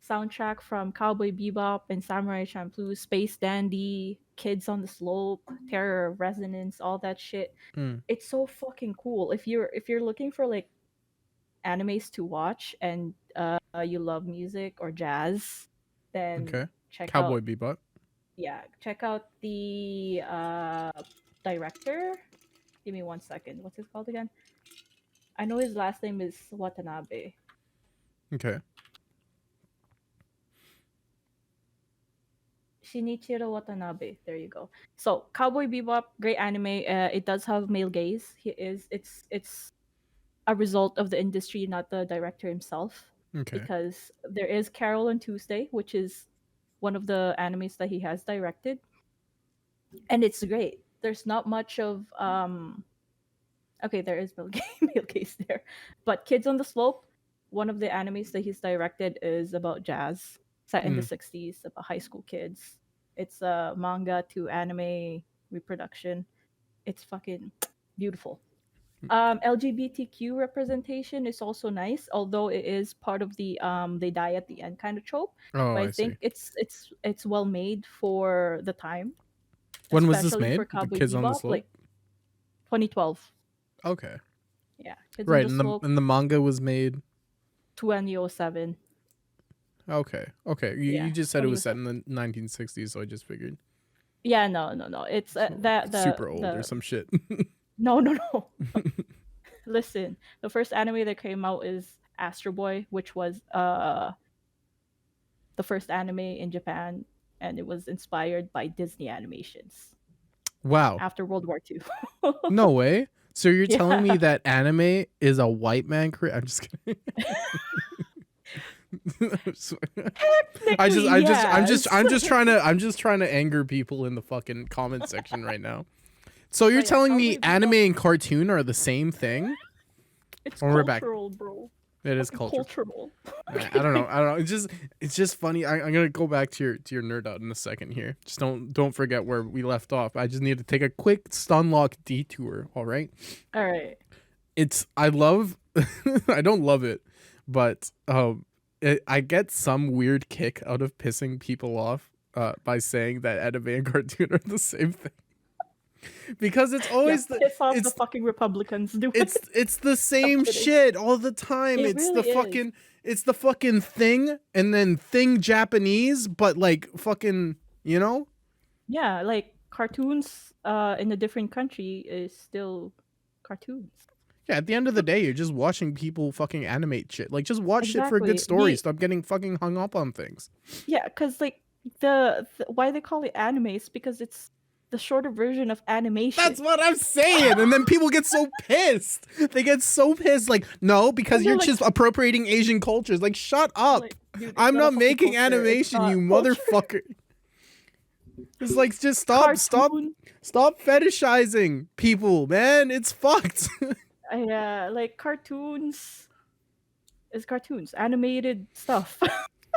soundtrack from Cowboy Bebop and Samurai Champloo, Space Dandy, Kids on the Slope, Terror of Resonance, all that shit. It's so fucking cool. If you're looking for like animes to watch, and you love music or jazz, then check Cowboy out Bebop. Yeah, check out the director. Give me 1 second. What's his called again? I know his last name is Watanabe. Okay. Shinichiro Watanabe. There you go. So Cowboy Bebop, great anime. It does have male gaze. It's a result of the industry, not the director himself. Okay. Because there is Carol and Tuesday, which is one of the animes that he has directed, and it's great. There's not much of okay, there is male gaze there, but Kids on the Slope, one of the animes that he's directed, is about jazz set in the 60s, about high school kids. It's a manga to anime reproduction. It's fucking beautiful. LGBTQ representation is also nice, although it is part of the they die at the end kind of trope. Oh, But I think see. it's well made for the time. When was this Especially made? for The Cowboy Kids on the Bebop, Slope? like 2012. Okay. Yeah, Kids Right, on the Slope, and the manga was made 2007. Okay. You just said it was set in the 1960s, so I just figured. Yeah, no. It's that the super old or some shit. No. Listen, the first anime that came out is Astro Boy, which was the first anime in Japan, and it was inspired by Disney animations. Wow. After World War II. No way. So you're telling me that anime is a white man I'm just kidding. Technically, yes. I'm just trying to anger people in the fucking comment section right now. So you're But yeah, telling me Cowboy anime Bebop, and cartoon are the same thing? it's Or we're back. cultural, bro. It is Fucking culture. cultural. I don't know. I don't know. It's just funny. I'm gonna go back to your nerd out in a second here. Just don't forget where we left off. I just need to take a quick stunlock detour. All right. All right. It's I love. I don't love it, but I get some weird kick out of pissing people off by saying that anime and cartoon are the same thing. Because it's Yeah, always piss off the it's fucking Republicans. Do it. it's the I'm same kidding. shit all the time. It really is. It's the fucking thing and then thing Japanese, but like fucking, you know? Yeah, like cartoons in a different country is still cartoons. Yeah, at the end of the day, you're just watching people fucking animate shit. Like just watch shit for a good Exactly. story. Stop getting fucking hung up on things. Yeah, because like the why they call it anime is because it's the shorter version of animation. That's what I'm saying. And then people get so pissed. They get so pissed. Like, no, because And they're you're like, just appropriating Asian cultures. Like, shut up. dude, it's I'm not a fucking making culture. It's animation, not you culture. motherfucker. It's like, just stop fetishizing people, man. It's fucked. Yeah, like cartoons is cartoons, animated stuff.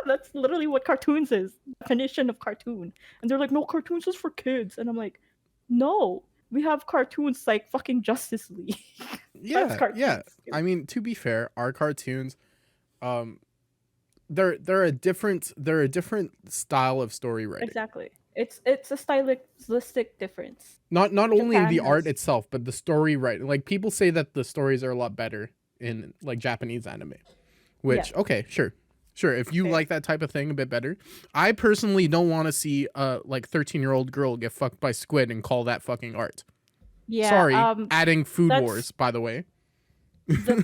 That's literally what cartoons is. Definition of cartoon. And they're like, no, cartoons is for kids. And I'm like, no, we have cartoons like fucking Justice League. That's Yeah, cartoons. yeah. Dude. I mean, to be fair, our cartoons, um, they're a different style of story writing. Exactly. It's a stylistic difference. Not only Japan the art has itself, but the story writing. Like people say that the stories are a lot better in like Japanese anime. Which okay, sure. Sure, if you Okay. like that type of thing a bit better. I personally don't want to see a like 13-year-old girl get fucked by squid and call that fucking art. Yeah. Sorry, adding Food that's- Wars, by the way.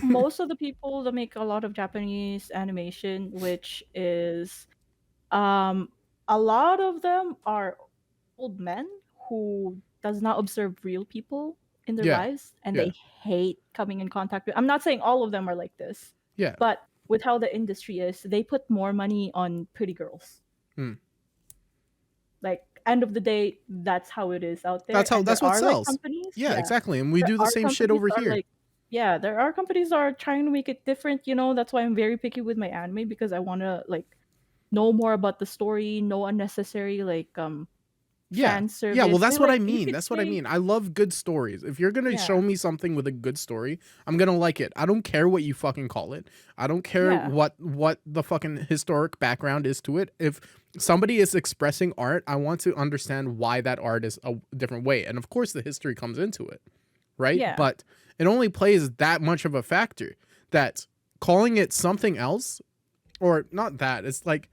most of the people that make a lot of Japanese animation, which is a lot of them are old men who does not observe real people in their Yeah, lives, and yeah. they hate coming in contact with. I'm not saying all of them are like this. Yeah. But with how the industry is, they put more money on pretty girls. Like end of the day, that's how it is out there. That's what sells. Like, companies, yeah, exactly. And we do the same shit over here. Like, yeah, there are companies that are trying to make it different. You know, that's why I'm very picky with my anime because I want to like know more about the story, no unnecessary like fan service. Yeah, well that's what like, I mean. That's what I mean. I love good stories. If you're going to show me something with a good story, I'm going to like it. I don't care what you fucking call it. I don't care what the fucking historic background is to it. If somebody is expressing art, I want to understand why that art is a different way. And of course the history comes into it, right? Yeah. But it only plays that much of a factor that calling it something else or not that. It's like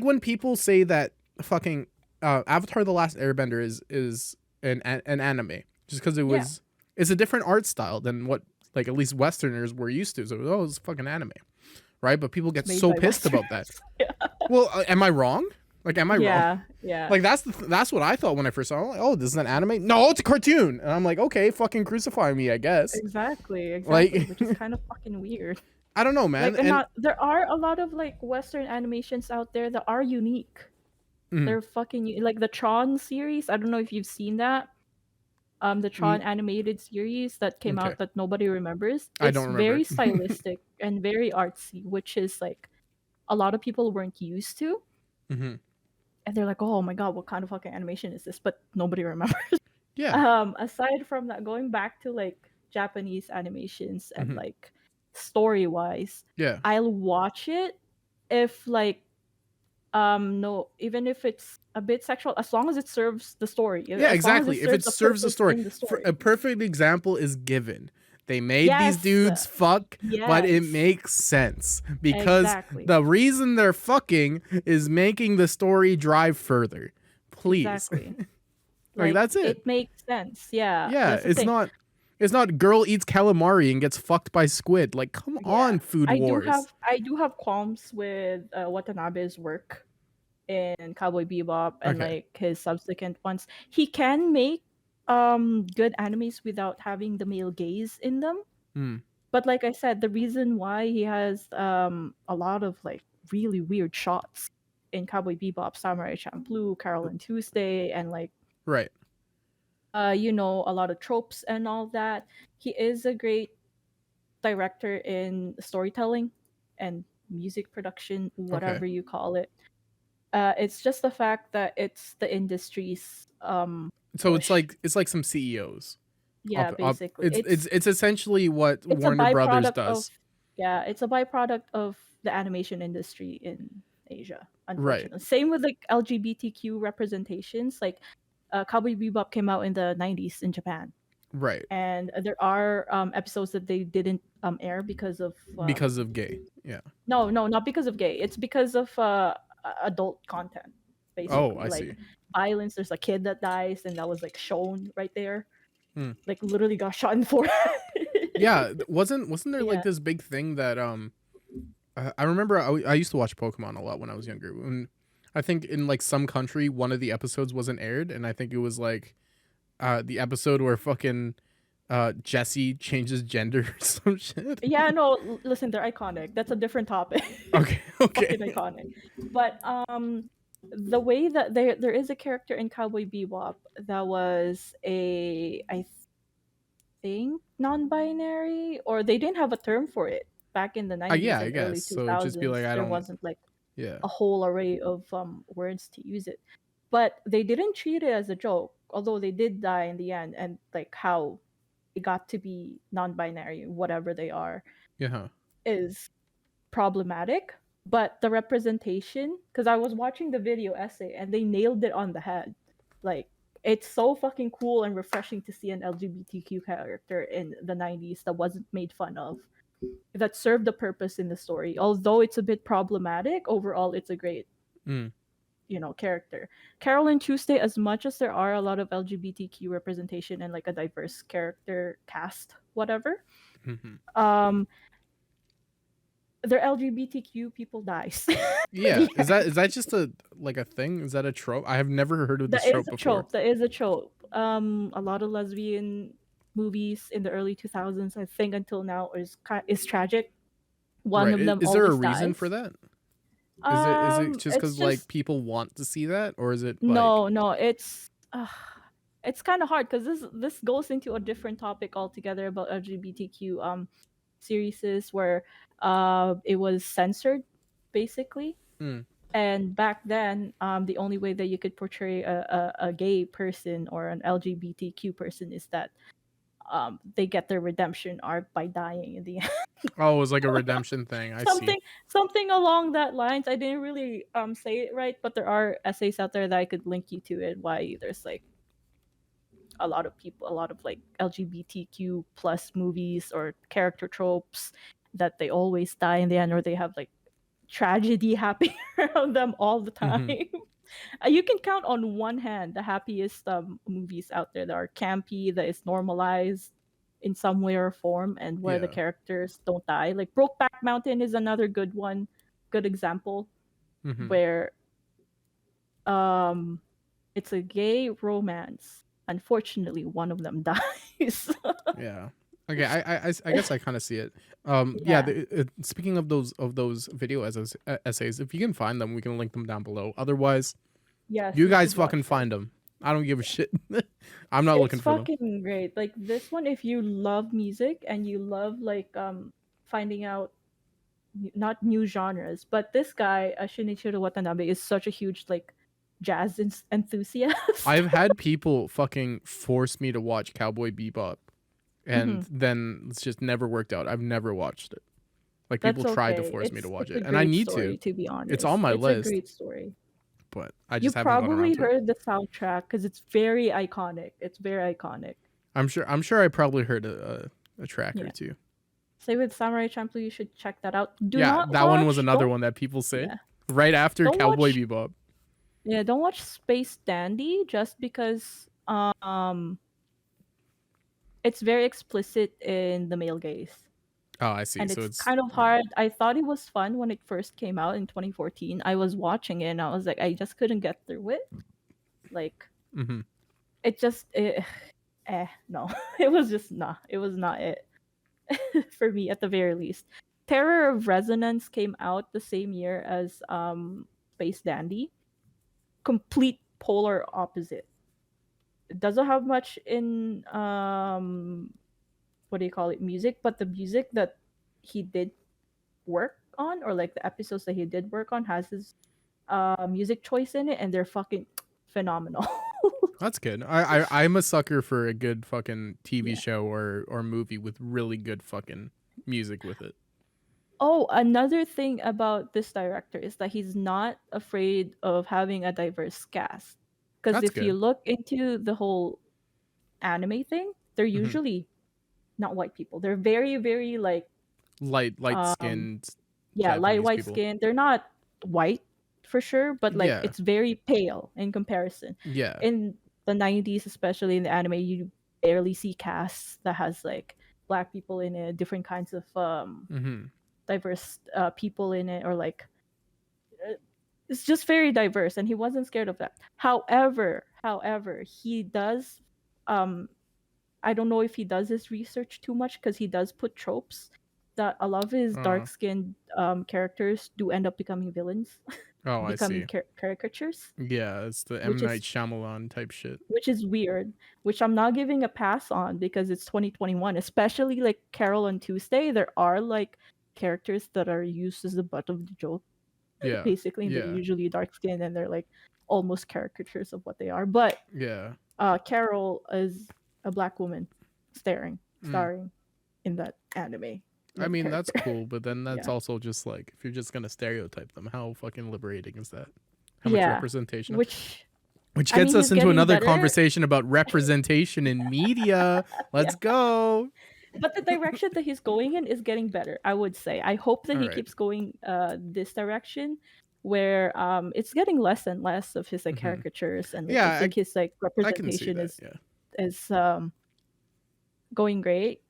when people say that fucking Avatar: The Last Airbender is an anime just because it's a different art style than what like at least Westerners were used to. So it's fucking anime, right? But people get so pissed about that. Well, am I wrong? Like, am I wrong? Yeah. Like that's what I thought when I first saw it. Like, oh, this is an anime? No, it's a cartoon. And I'm like, okay, fucking crucify me, I guess. Exactly. Like, which is kind of fucking weird. I don't know, man. Like, there are a lot of like Western animations out there that are unique. They're fucking like the Tron series. I don't know if you've seen that. The Tron animated series that came out that nobody remembers. It's I don't remember. Very stylistic and very artsy, which is like a lot of people weren't used to. And they're like, oh my god, what kind of fucking animation is this? But nobody remembers. Yeah. Aside from that, going back to like Japanese animations and like story wise, I'll watch it if like no, even if it's a bit sexual, as long as it serves the story. Yeah, exactly. If it serves the story. A perfect example is Given. They made these dudes fuck, but it makes sense because the reason they're fucking is making the story drive further. Please. Exactly. Like that's it. It makes sense. Yeah. Yeah, it's not girl eats calamari and gets fucked by squid. Like, come on, Food Wars. I do have qualms with Watanabe's work in Cowboy Bebop and like his subsequent ones. He can make good animes without having the male gaze in them. But like I said, the reason why he has a lot of like really weird shots in Cowboy Bebop, Samurai Champloo, Carol and Tuesday, and like Right. a lot of tropes and all that. He is a great director in storytelling and music production, Okay. whatever you call it. It's just the fact that it's the industry's So push. it's like some CEOs. Yeah, Up. basically. It's essentially what It's a Warner Brothers byproduct of does. yeah, it's a byproduct of the animation industry in Asia, Right. unfortunately. Same with like LGBTQ representations. Like Cowboy Bebop came out in the 90s in Japan. Right. And there are episodes that they didn't air because of Because of gay. Yeah. no, not because of gay. It's because of adult content, Oh, basically. I Like see. violence. There's a kid that dies, and that was like shown right there. Hmm. Like literally got shot in the forehead. Yeah, wasn't there like Yeah. this big thing that I remember I used to watch Pokemon a lot when I was younger. When I think in like some country one of the episodes wasn't aired, and I think it was like the episode where fucking Jesse changes gender or some shit. Yeah, no, listen, they're iconic. That's a different topic. Okay, okay. Fucking iconic. But the way that there is a character in Cowboy Bebop that was I think non-binary, or they didn't have a term for it back in the 90s Yeah, I and guess. early So it'd just be like 2000s. I There don't. wasn't like Yeah. a whole array of words to use it. But they didn't treat it as a joke, although they did die in the end, and like how they got to be non-binary, whatever they are, Yeah. is problematic. But the representation, because I was watching the video essay and they nailed it on the head. Like it's so fucking cool and refreshing to see an LGBTQ character in the 90s that wasn't made fun of, that served the purpose in the story. Although it's a bit problematic, overall it's a great Mm. character. Carol and Tuesday, as much as there are a lot of LGBTQ representation and like a diverse character cast, whatever, Hmm. um, their LGBTQ people dies. At Yeah. the end. Is that just a like a thing? Is that a trope? I have never heard of this That is trope a before. trope. That is a trope. A lot of lesbian movies in the early 2000s, I think, until now is tragic. One Right. of them Is there a always reason for dies. that? Is it just It's because like just people want to see that, or is it like no. It's kind of hard because this goes into a different topic altogether about LGBTQ series where it was censored, basically. mm, And back then, the only way that you could portray a gay person or an LGBTQ person is that they get their redemption arc by dying in the end. oh, it was like a redemption thing? I see. Something along that lines. I didn't really say it right, but there are essays out there that I could link you to it. Why there's like a lot of people, a lot of like LGBTQ plus movies or character tropes that they always die in the end, or they have like tragedy happening around them all the time. Hmm. You can count on one hand the happiest movies out there that are campy, that is normalized in some way or form, and where the Yeah. characters don't die. Like Brokeback Mountain is another good one, good example Hmm. where um it's a gay romance. Unfortunately, one of them dies. Yeah. Okay. I guess I kind of see it. Yeah. Yeah. Speaking of those video essays, if you can find them, we can link them down below. Otherwise, Yes, you you guys should watch fucking them. find them. I don't give a shit. I'm not It's looking for them. fucking great. Like this one, if you love music and you love like finding out not new genres, but this guy Shinichiro Watanabe is such a huge like jazz enthusiast. I've had people fucking force me to watch Cowboy Bebop, and Mhm. then it's just never worked out. I've never watched it. Like people That's tried to okay. force me to watch It's a it, and I great need to. story, to be It's on honest. my It's a list, great story. but I You just haven't gone around probably to it. heard the soundtrack because it's very iconic. It's very iconic. I'm sure I probably heard a track or Yeah. two. Same with Samurai Champloo. You should check that out. Do Yeah, not that one was watch. another Don't one that people say Yeah. right after Don't Cowboy watch. Bebop. Yeah. Don't watch Space Dandy just because it's very explicit in the male gaze. Oh, I see. And So it's it's kind of hard. I thought it was fun when it first came out in 2014. I was watching it and I was like, I just couldn't get through it. Like, mm-hmm. it just, no. It was just, nah. It was not it for me at the very least. Terror of Resonance came out the same year as Space Dandy. Complete polar opposite. It doesn't have much in what do you call it, music, but the music that he did work on, or like the episodes that he did work on, has his music choice in it, and they're fucking phenomenal. That's good. I'm a sucker for a good fucking TV Yeah. show or movie with really good fucking music with it. Oh, another thing about this director is that he's not afraid of having a diverse cast. Because That's if you good. look into the whole anime thing, they're Hmm. usually not white people. They're very, very like Light um skinned yeah, light Japanese white people. skin. They're not white for sure, but like Yeah. it's very pale in comparison. Yeah. In the 90s, especially in the anime, you barely see casts that has like black people in it, different kinds of Hmm. diverse people in it, or like it's just very diverse, and he wasn't scared of that. However, he does I don't know if he does his research too much, because he does put tropes that a lot of his Uh, dark-skinned characters do end up becoming villains, oh, I becoming see. caricatures, Yeah, it's the M which Night is Shyamalan type shit. weird, which I'm not giving a pass on because it's 2021. Especially like Carol on Tuesday, there are like characters that are used as the butt of the joke, Yeah. basically, and they're Yeah. usually dark skinned, and they're like almost caricatures of what they are. But Yeah. Carol is a black woman staring, Mm. starring in that anime I like mean, that's character. cool, but then that's Yeah. also just like, if you're just gonna stereotype them, how fucking liberating is that? How much Yeah. representation? Which Which I gets mean, us he's into getting another better. conversation about representation in media. Yeah. Let's go. But the direction that he's going in is getting better, I would say. I hope that All he right. keeps going this direction, where it's getting less and less of his like Hmm. caricatures, and like I Yeah, think his like I can see representation that. Yeah. is going great.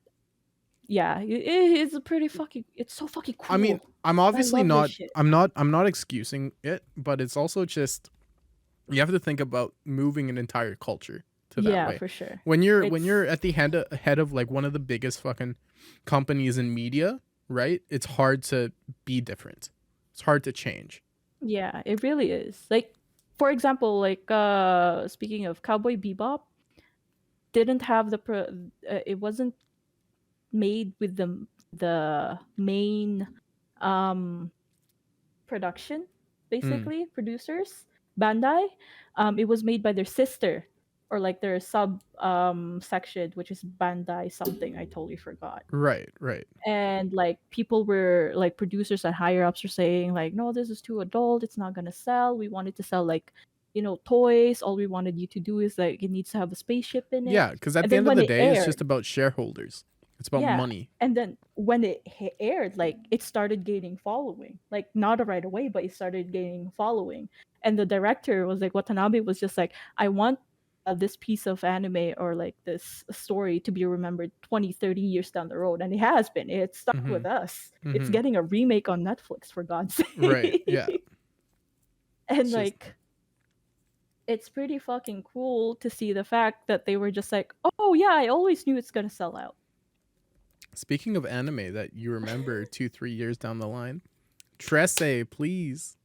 Yeah, it's a pretty fucking, it's so fucking I mean, cool. I'm I obviously love this not. shit. I'm not excusing it, but it's also just you have to think about moving an entire culture to that Yeah, way. for sure. When you're It's at the head of like one of the biggest fucking companies in media, right? It's hard to be different. It's hard to change. Yeah, it really is. Like, for example, like speaking of Cowboy Bebop, didn't have it wasn't made with the main um production, Mm, basically producers, Bandai. It was made by their sister, or like their sub section, which is Bandai something, I totally forgot. right, right. And like people were like, producers and higher ups were saying like, no, this is too adult, it's not gonna sell. We wanted to sell like, toys. All we wanted you to do is like, it needs to have a spaceship in it. Yeah, because at And the then end of when the it day, it's aired, just about shareholders. It's about yeah, money. and then when it aired, like it started gaining following, like not right away, but it started gaining following. And the director was like, Watanabe was just like, I want this piece of anime, or like this story, to be remembered 20, 30 years down the road. And it has been, it's stuck Mm-hmm. with us. It's Mm-hmm. getting a remake on Netflix, for God's Right. Yeah. sake. And It's just like, it's pretty fucking cool to see the fact that they were just like, oh yeah, I always knew it's gonna sell out. speaking of anime that you remember 2-3 years down the line. Tresse, please.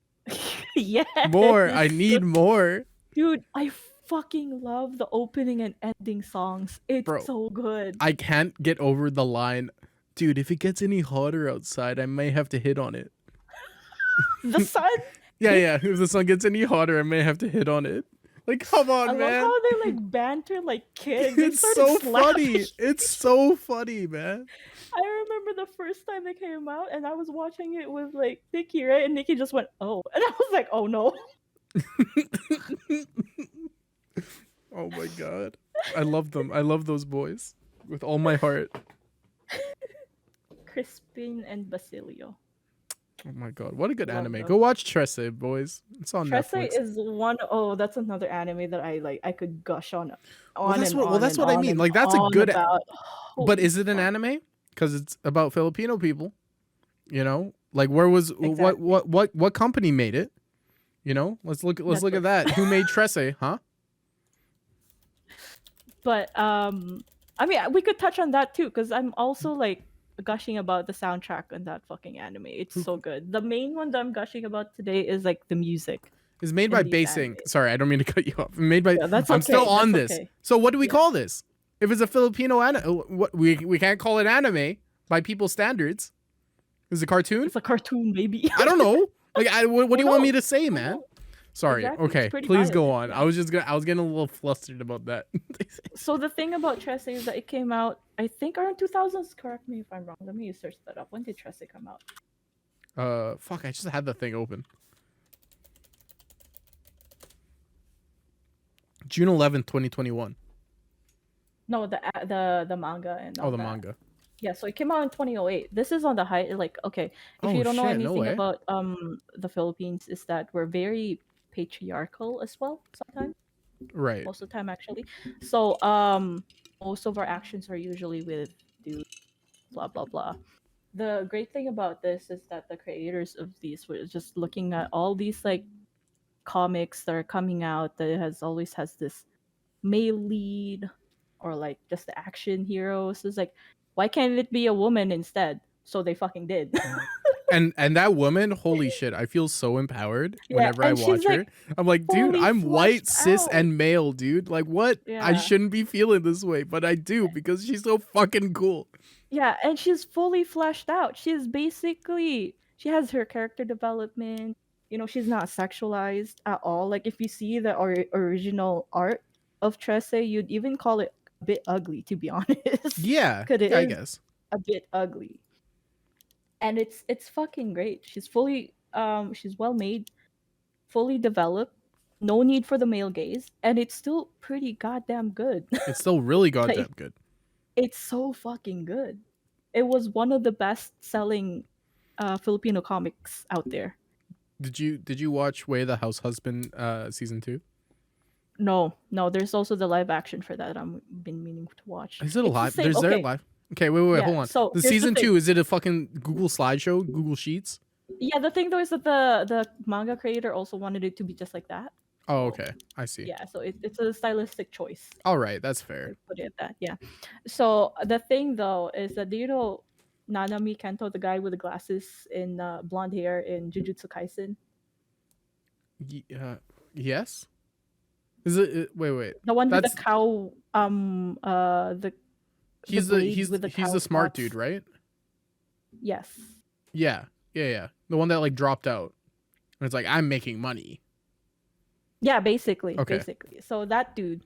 Yes. More. I need more. Dude, I fucking love the opening and ending songs. It's Bro, so good. I can't get over the line. Dude, if it gets any hotter outside, I may have to hit on it. The sun. Yeah. If the sun gets any hotter, I may have to hit on it. Like, come I on, love man. how they like banter like kids and It's started so slapping. funny. It's so funny, man. I remember the first time they came out, and I was watching it with like Nikki, right? And Nikki just went, "Oh," and I was like, "Oh no." Oh my god. I love them. I love those boys with all my heart. Crispin and Basilio. Oh my god. What a good Love anime. them. Go watch Tresse, boys. It's on Tresse Netflix. is one, oh, that's another anime that I like. I could gush on That's and what on that's and what I on mean. and Like that's a on good about. but Holy is it an fuck. anime? Cuz it's about Filipino people, you know? Like where was Exactly. what company made it? You know? Let's look at Netflix. that. Who made Tresse, huh? But I mean, we could touch on that too, because I'm also like gushing about the soundtrack on that fucking anime. It's Who so good. The main one that I'm gushing about today is like the music is made in by these Base anime. Inc. Sorry, I don't mean to cut you off. Made by. Yeah, that's I'm still okay. on That's this. okay. So what do we Yeah. call this? If it's a Filipino anime, what we can't call it anime by people's standards. Is it a cartoon? It's a cartoon, maybe. I don't know. Like, what Who do you want me knows? to say, Who man? knows? Sorry. Exactly. It's Okay, pretty please go violent. on. Yeah. I was getting a little flustered about that. So the thing about Tresse is that it came out, I think, around 2000s. Correct me if I'm wrong. Let me search that up. When did Tresse come out? Fuck. I just had the thing open. June 11th, 2021. No, the manga and all Oh, the that. manga. Yeah, so it came out in 2008. This is on the height. Like, okay, if you don't know shit! No anything way. about the Philippines, is that we're very patriarchal as well. Sometimes, Right. most of the time, actually. So most of our actions are usually with dudes. Blah blah blah. The great thing about this is that the creators of these were just looking at all these like comics that are coming out that always has this male lead or like just the action heroes. It's like, why can't it be a woman instead? So they fucking did. And that woman, holy shit! I feel so empowered Yeah, whenever I and she's watch her. like I'm like, dude, fully I'm white, fleshed cis, out. and male, dude. Like, what? I Yeah. shouldn't be feeling this way, but I do because she's so fucking cool. Yeah, and she's fully fleshed out. She has her character development. You know, she's not sexualized at all. Like if you see the original art of Tresse, you'd even call it a bit ugly, to be honest. Yeah, Because it yeah, I is guess. a bit ugly. And it's fucking great. She's well made, fully developed, no need for the male gaze, and it's still pretty goddamn good. It's still really Like goddamn good. it's so fucking good. It was one of the best selling Filipino comics out there. Did you watch Way the House Husband season 2? No, there's also the live action for that I'm been meaning to watch. Is it a It's the live? same. There's there a Okay, live? Okay, wait, yeah. hold on. So The here's the season thing. 2, is it a fucking Google slideshow, Google Sheets? Yeah, the thing though is that the manga creator also wanted it to be just like that. Oh, So okay. I see. yeah, so it's a stylistic choice. All right, that's fair. Let's put it at that. Yeah. So the thing though is that, do you know Nanami Kento, the guy with the glasses and blonde hair in Jujutsu Kaisen? Yes. Is it? Wait. The one with the That's cow, the he's blade with the he's cow the smart spots. dude, right? Yes. Yeah. The one that like dropped out. And it's like, I'm making money. Yeah, basically. Okay. Basically. So that dude,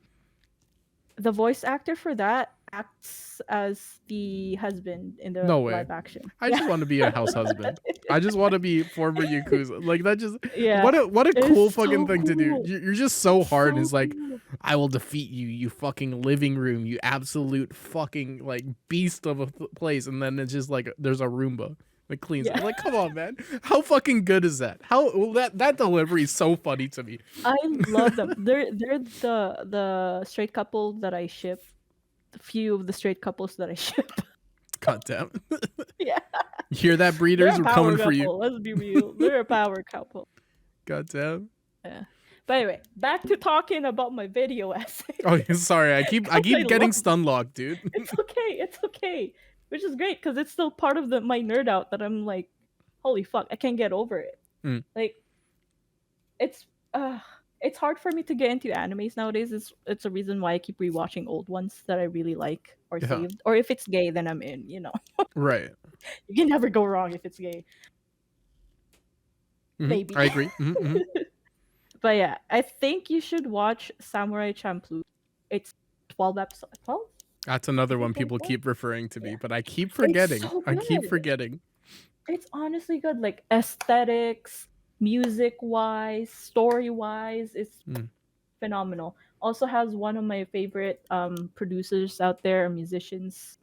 the voice actor for that acts as the husband in the No way. live action. I just want to be a house husband. I just want to be former Yakuza. Like that just Yeah. what a It's cool so fucking thing to do. cool. You're just so hard. And So it's like, cool. I will defeat you, you fucking living room, you absolute fucking like beast of a place. And then it's just like there's a Roomba that cleans it. Yeah. I'm like, come on, man. How fucking good is that? How that delivery is so funny to me. I love them. They're the straight couple that I ship. The few of the straight couples that I ship. God damn. Yeah. You hear that, breeders? They're a We're power coming couple. for you. Let's be real. They're a power couple. God damn. Yeah. But anyway, back to talking about my video essay. Oh, sorry. I keep I getting love- stun locked, dude. It's okay. Which is great because it's still part of my nerd out that I'm like, holy fuck, I can't get over it. Mm. Like, it's hard for me to get into animes nowadays. It's a reason why I keep rewatching old ones that I really like or Yeah. saved. Or if it's gay, then I'm in. You know, Right. you can never go wrong if it's gay. Mhm. Maybe. I agree. But yeah, I think you should watch Samurai Champloo. It's 12 episodes. 12? That's another one think people so. keep referring to me, Yeah. but I keep forgetting. so I keep good. forgetting. It's honestly good. Like aesthetics, music wise, story wise, it's phenomenal. Also has one of my favorite producers out there, musicians,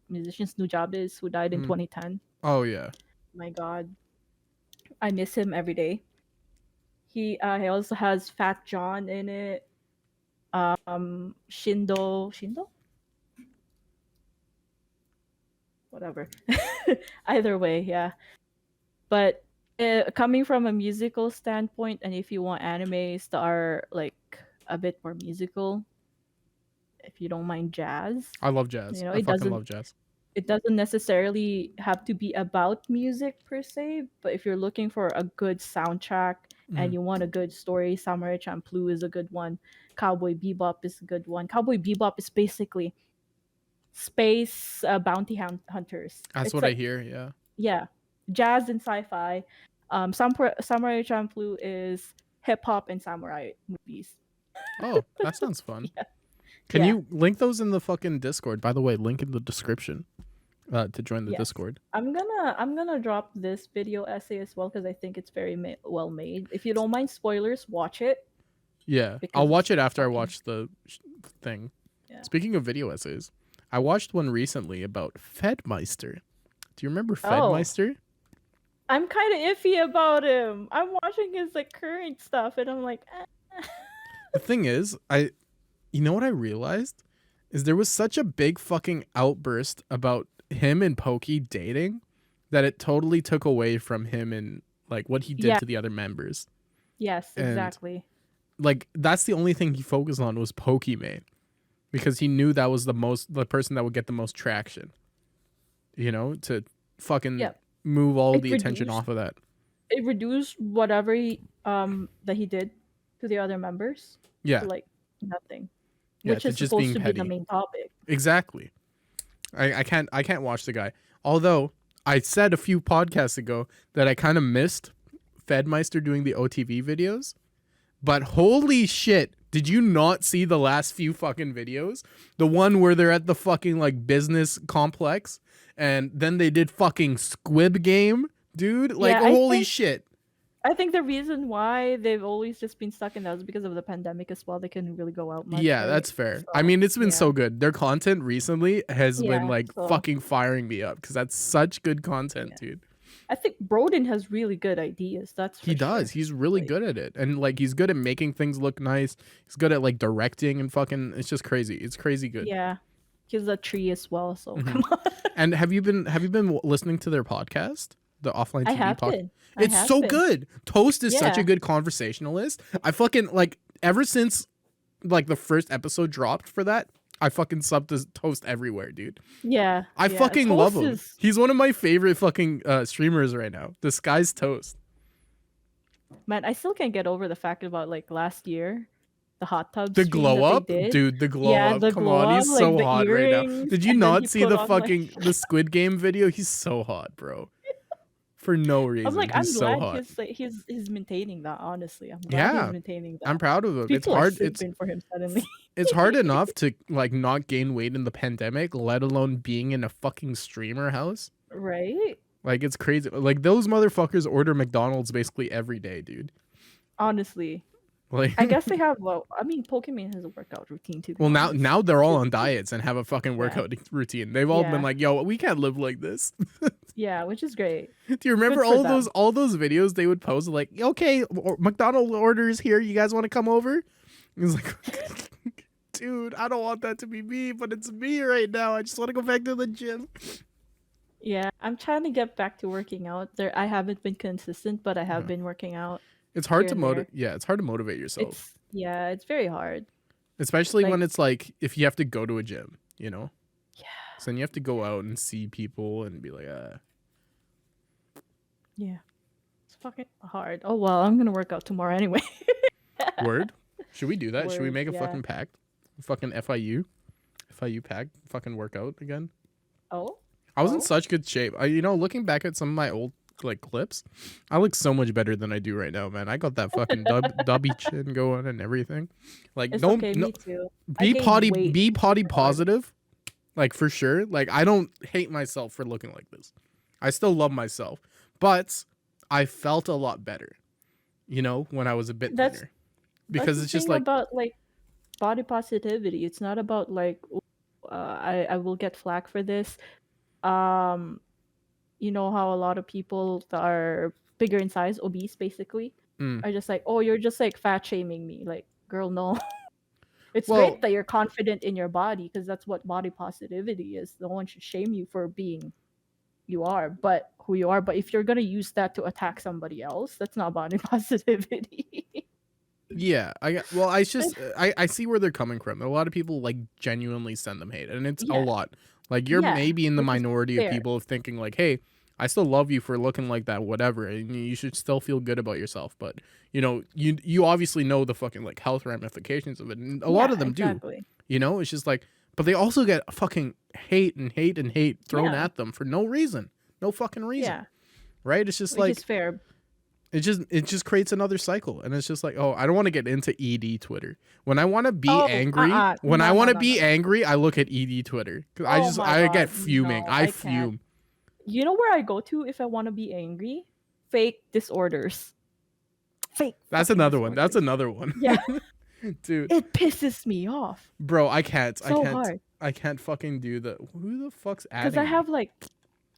Nujabes, who died in 2010. Oh yeah. My God, I miss him every day. He also has Fat John in it. Shindo, whatever. Either way, yeah. But coming from a musical standpoint, and if you want animes that are like a bit more musical, if you don't mind jazz, I love jazz. you know, I it fucking doesn't. love jazz. it doesn't necessarily have to be about music per se, but if you're looking for a good soundtrack and Mm. you want a good story, Samurai Champloo is a good one. Cowboy Bebop is a good one. Cowboy Bebop is basically space bounty hunters. That's It's what I like, hear. Yeah. yeah, jazz and sci-fi. Samurai Champloo is hip hop and samurai movies. Oh, that sounds fun. Yeah, Can yeah, you link those in the fucking Discord? By the way, link in the description to join the yes. Discord. I'm gonna drop this video essay as well because I think it's very well made. If you don't mind spoilers, watch it Yeah, I'll because watch it's it after I fucking, watch the thing. yeah. Speaking of video essays, I watched one recently about Fedmeister. Do you remember Oh, Fedmeister? I'm kind of iffy about him. I'm watching his like current stuff and I'm like, The thing is, you know what I realized is there was such a big fucking outburst about him and Pokey dating that it totally took away from him and like what he did yeah, to the other members. yes, And exactly. like that's the only thing he focused on was Pokimane because he knew that was the person that would get the most traction. You know, to fucking Yeah, move all it the attention reduced off of that. it reduced whatever that he did to the other members to Yeah. like nothing, Yeah, which to is just supposed being to be the petty. main topic. Exactly. I can't watch the guy. Although I said a few podcasts ago that I kind of missed Fedmeister doing the OTV videos, but holy shit, did you not see the last few fucking videos? The one where they're at the fucking like business complex and then they did fucking Squib Game, dude? Like Yeah, holy shit. I think the reason why they've always just been stuck in that is because of the pandemic as well. They couldn't really go out much, Yeah, right? that's fair. I So mean, it's been yeah, so good. Their content recently has been yeah. like So fucking firing me up because that's such good content, yeah, dude. I think Broden has really good ideas. That's He for does. sure. He's really Like, good at it. And like he's good at making things look nice. He's good at like directing and fucking it's just crazy. It's crazy good. yeah, he's a tree as well. So Hmm. come on. And have you been listening to their podcast? The offline I TV have podcast? been. I It's have so been. good. Toast is such a Yeah, good conversationalist. I fucking like ever since like the first episode dropped for that, I fucking subbed to Toast everywhere, dude. yeah, I yeah. fucking love Toast him. is, He's one of my favorite fucking streamers right now. This guy's Toast. man. I still can't get over the fact about like last year, the hot tub The stream glow that they up, did. dude. The glow Yeah, up. the Come glow on, up, he's like so the hot right now. earrings, Did you and then not he see put the on like. fucking the Squid Game video? He's so hot, bro. For no I'm reason, like, he's I'm so glad hot. he's maintaining that. Honestly, I'm glad he's Yeah, maintaining I'm that. proud of him. It's People are hard. It's sleeping for him suddenly. it's hard enough to like not gain weight in the pandemic, let alone being in a fucking streamer house. Right? Like it's crazy. Like those motherfuckers order McDonald's basically every day, dude. Honestly, Like, I guess they have. Well, I mean, Pokemon has a workout routine to be well now honest. now they're all on diets and have a fucking Yeah, workout routine. They've all been yeah, like, "Yo, we can't live like this." yeah, which is great. Do you Good remember for all them. those videos they would post like, "Okay, McDonald's orders here. You guys want to come over?" He's like, "Dude, I don't want that to be me, but it's me right now. I just want to go back to the gym." Yeah, I'm trying to get back to working out. There, I haven't been consistent, but I have Mhm. been working out It's hard here to and there. it's hard to motivate yourself, It's very hard. especially Like, when it's like if you have to go to a gym, you know. yeah, So then you have to go out and see people and be like, yeah, it's fucking hard. Oh well, I'm gonna work out tomorrow anyway. word. Should we do that? Should we Word, make a yeah. fucking pact? Fucking FIU pact. Fucking workout again. Oh, I was in oh, such good shape. Looking back at some of my old like clips, I look so much better than I do right now, man. I got that fucking dubby chin going and everything. Like, it's don't okay. no, Me too. I gained weight be potty super hard. positive, like for sure. Like, I don't hate myself for looking like this. I still love myself, but I felt a lot better, when I was a bit That's thinner, that's because the it's just thing like, about like body positivity. It's not about like I will get flack for this. Um, you know how a lot of people that are bigger in size, obese basically, mm, are just like, oh, you're just like fat shaming me. Like, girl, no. It's well, great that you're confident in your body because that's what body positivity is. No one should shame you for being you are, but who you are. But if you're gonna use that to attack somebody else, that's not body positivity. yeah, I just I see where they're coming from. A lot of people like genuinely send them hate, and it's a Yeah, lot. Like you're Yeah, maybe in the which is minority of fair. people of thinking like, hey, I still love you for looking like that, whatever, and you should still feel good about yourself. But you obviously know the fucking like health ramifications of it, and a lot Yeah, of them do. exactly. It's just like, but they also get fucking hate and hate and hate thrown Yeah, at them for no reason, no fucking reason, yeah, right? It's just which is like fair. it just creates another cycle, and it's just like, oh, I don't want to get into ED Twitter. When I want to be Oh, angry, no, no, no, no, no. I look at ED Twitter. 'Cause Oh my I get God, fuming. no, I I can't. fume. You know where I go to if I want to be angry? Fake disorders. Fake That's fucking another one. That's disorders. another one. Yeah, Dude, it pisses me off bro, I can't. so hard I can't fucking do the. Who the fuck's because adding me?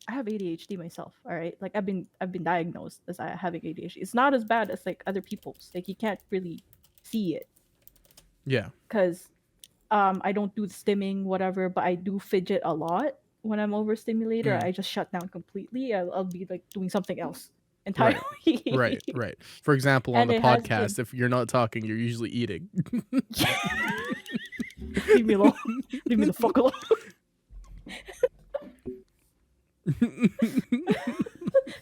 I have ADHD myself. All right, like I've been diagnosed as having ADHD. It's not as bad as like other people's. Like you can't really see it Yeah. because I don't do stimming whatever, but I do fidget a lot when I'm overstimulated. Mm, I just shut down completely. I'll be like doing something else right. entirely. Right. For example, on And the it has been podcast, if you're not talking, you're usually eating. leave me alone. Leave me the fuck alone.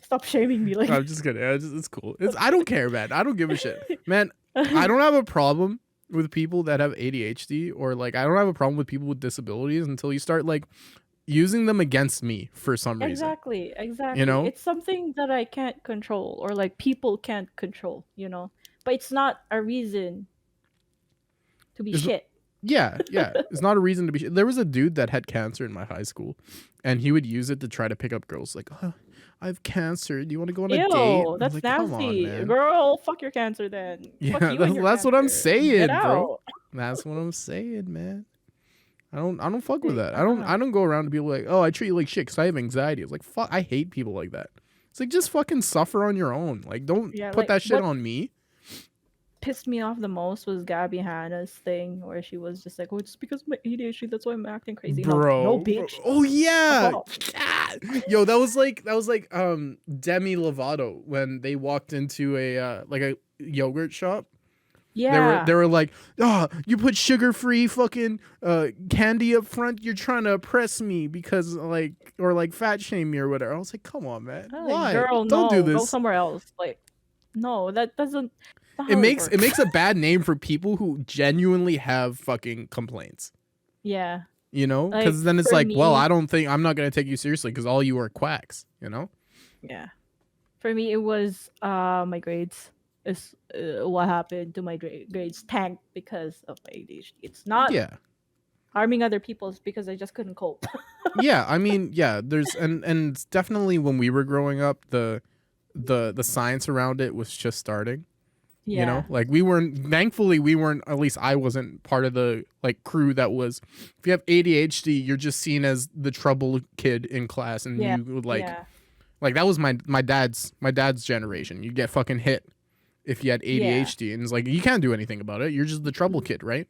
Stop shaming me like I'm just kidding. It's cool. I don't care, man. I don't give a shit, man. I don't have a problem with people that have ADHD, or like I don't have a problem with people with disabilities until you start like using them against me for some reason. exactly, You exactly. know? It's something that I can't control or like people can't control, you know. But it's not a reason to be It's, shit. yeah. It's not a reason to be. There was a dude that had cancer in my high school, and he would use it to try to pick up girls. Like, oh, I have cancer. Do you want to go on a date? Ew, And I was that's like, come on, nasty. man. Girl, fuck your cancer then. Fuck Yeah, you and your that's what I'm cancer. Get saying, bro. out. That's what I'm saying, man. I don't fuck with Like, that. I don't go around to people like, oh, I treat you like shit because I have anxiety. It's like, fuck, I hate people like that. It's like, just fucking suffer on your own. Like, don't Yeah, put like that shit what on me. pissed me off the most was Gabby Hanna's thing where she was just like, "Oh, it's because of my ADHD. That's why I'm acting crazy." No, no, bitch. Oh Fuck yeah. off. Yo, that was like Demi Lovato when they walked into a like a yogurt shop. Yeah, They were like, oh, you put sugar-free fucking candy up front. You're trying to oppress me because like, or like fat shame me or whatever. I was like, come on, man. I'm like, Why? girl, Don't do no, go this. somewhere else. Like, no, that doesn't. Not It how it makes works. a bad name for people who genuinely have fucking complaints. Yeah, like Because then it's for like, well, me, I'm not gonna take you seriously because all you are quacks. yeah, for me it was my grades is what happened to my grades tanked because of my ADHD. It's not Yeah. harming other people's because I just couldn't cope. Yeah, I mean, yeah, there's and definitely when we were growing up, the science around it was just starting. Yeah, Like thankfully we weren't, at least I wasn't part of the like crew that was, if you have ADHD, you're just seen as the trouble kid in class, and yeah, you would yeah, like that was my dad's generation. You get fucking hit if you had yeah, ADHD, and it's like you can't do anything about it. You're just the trouble kid, right?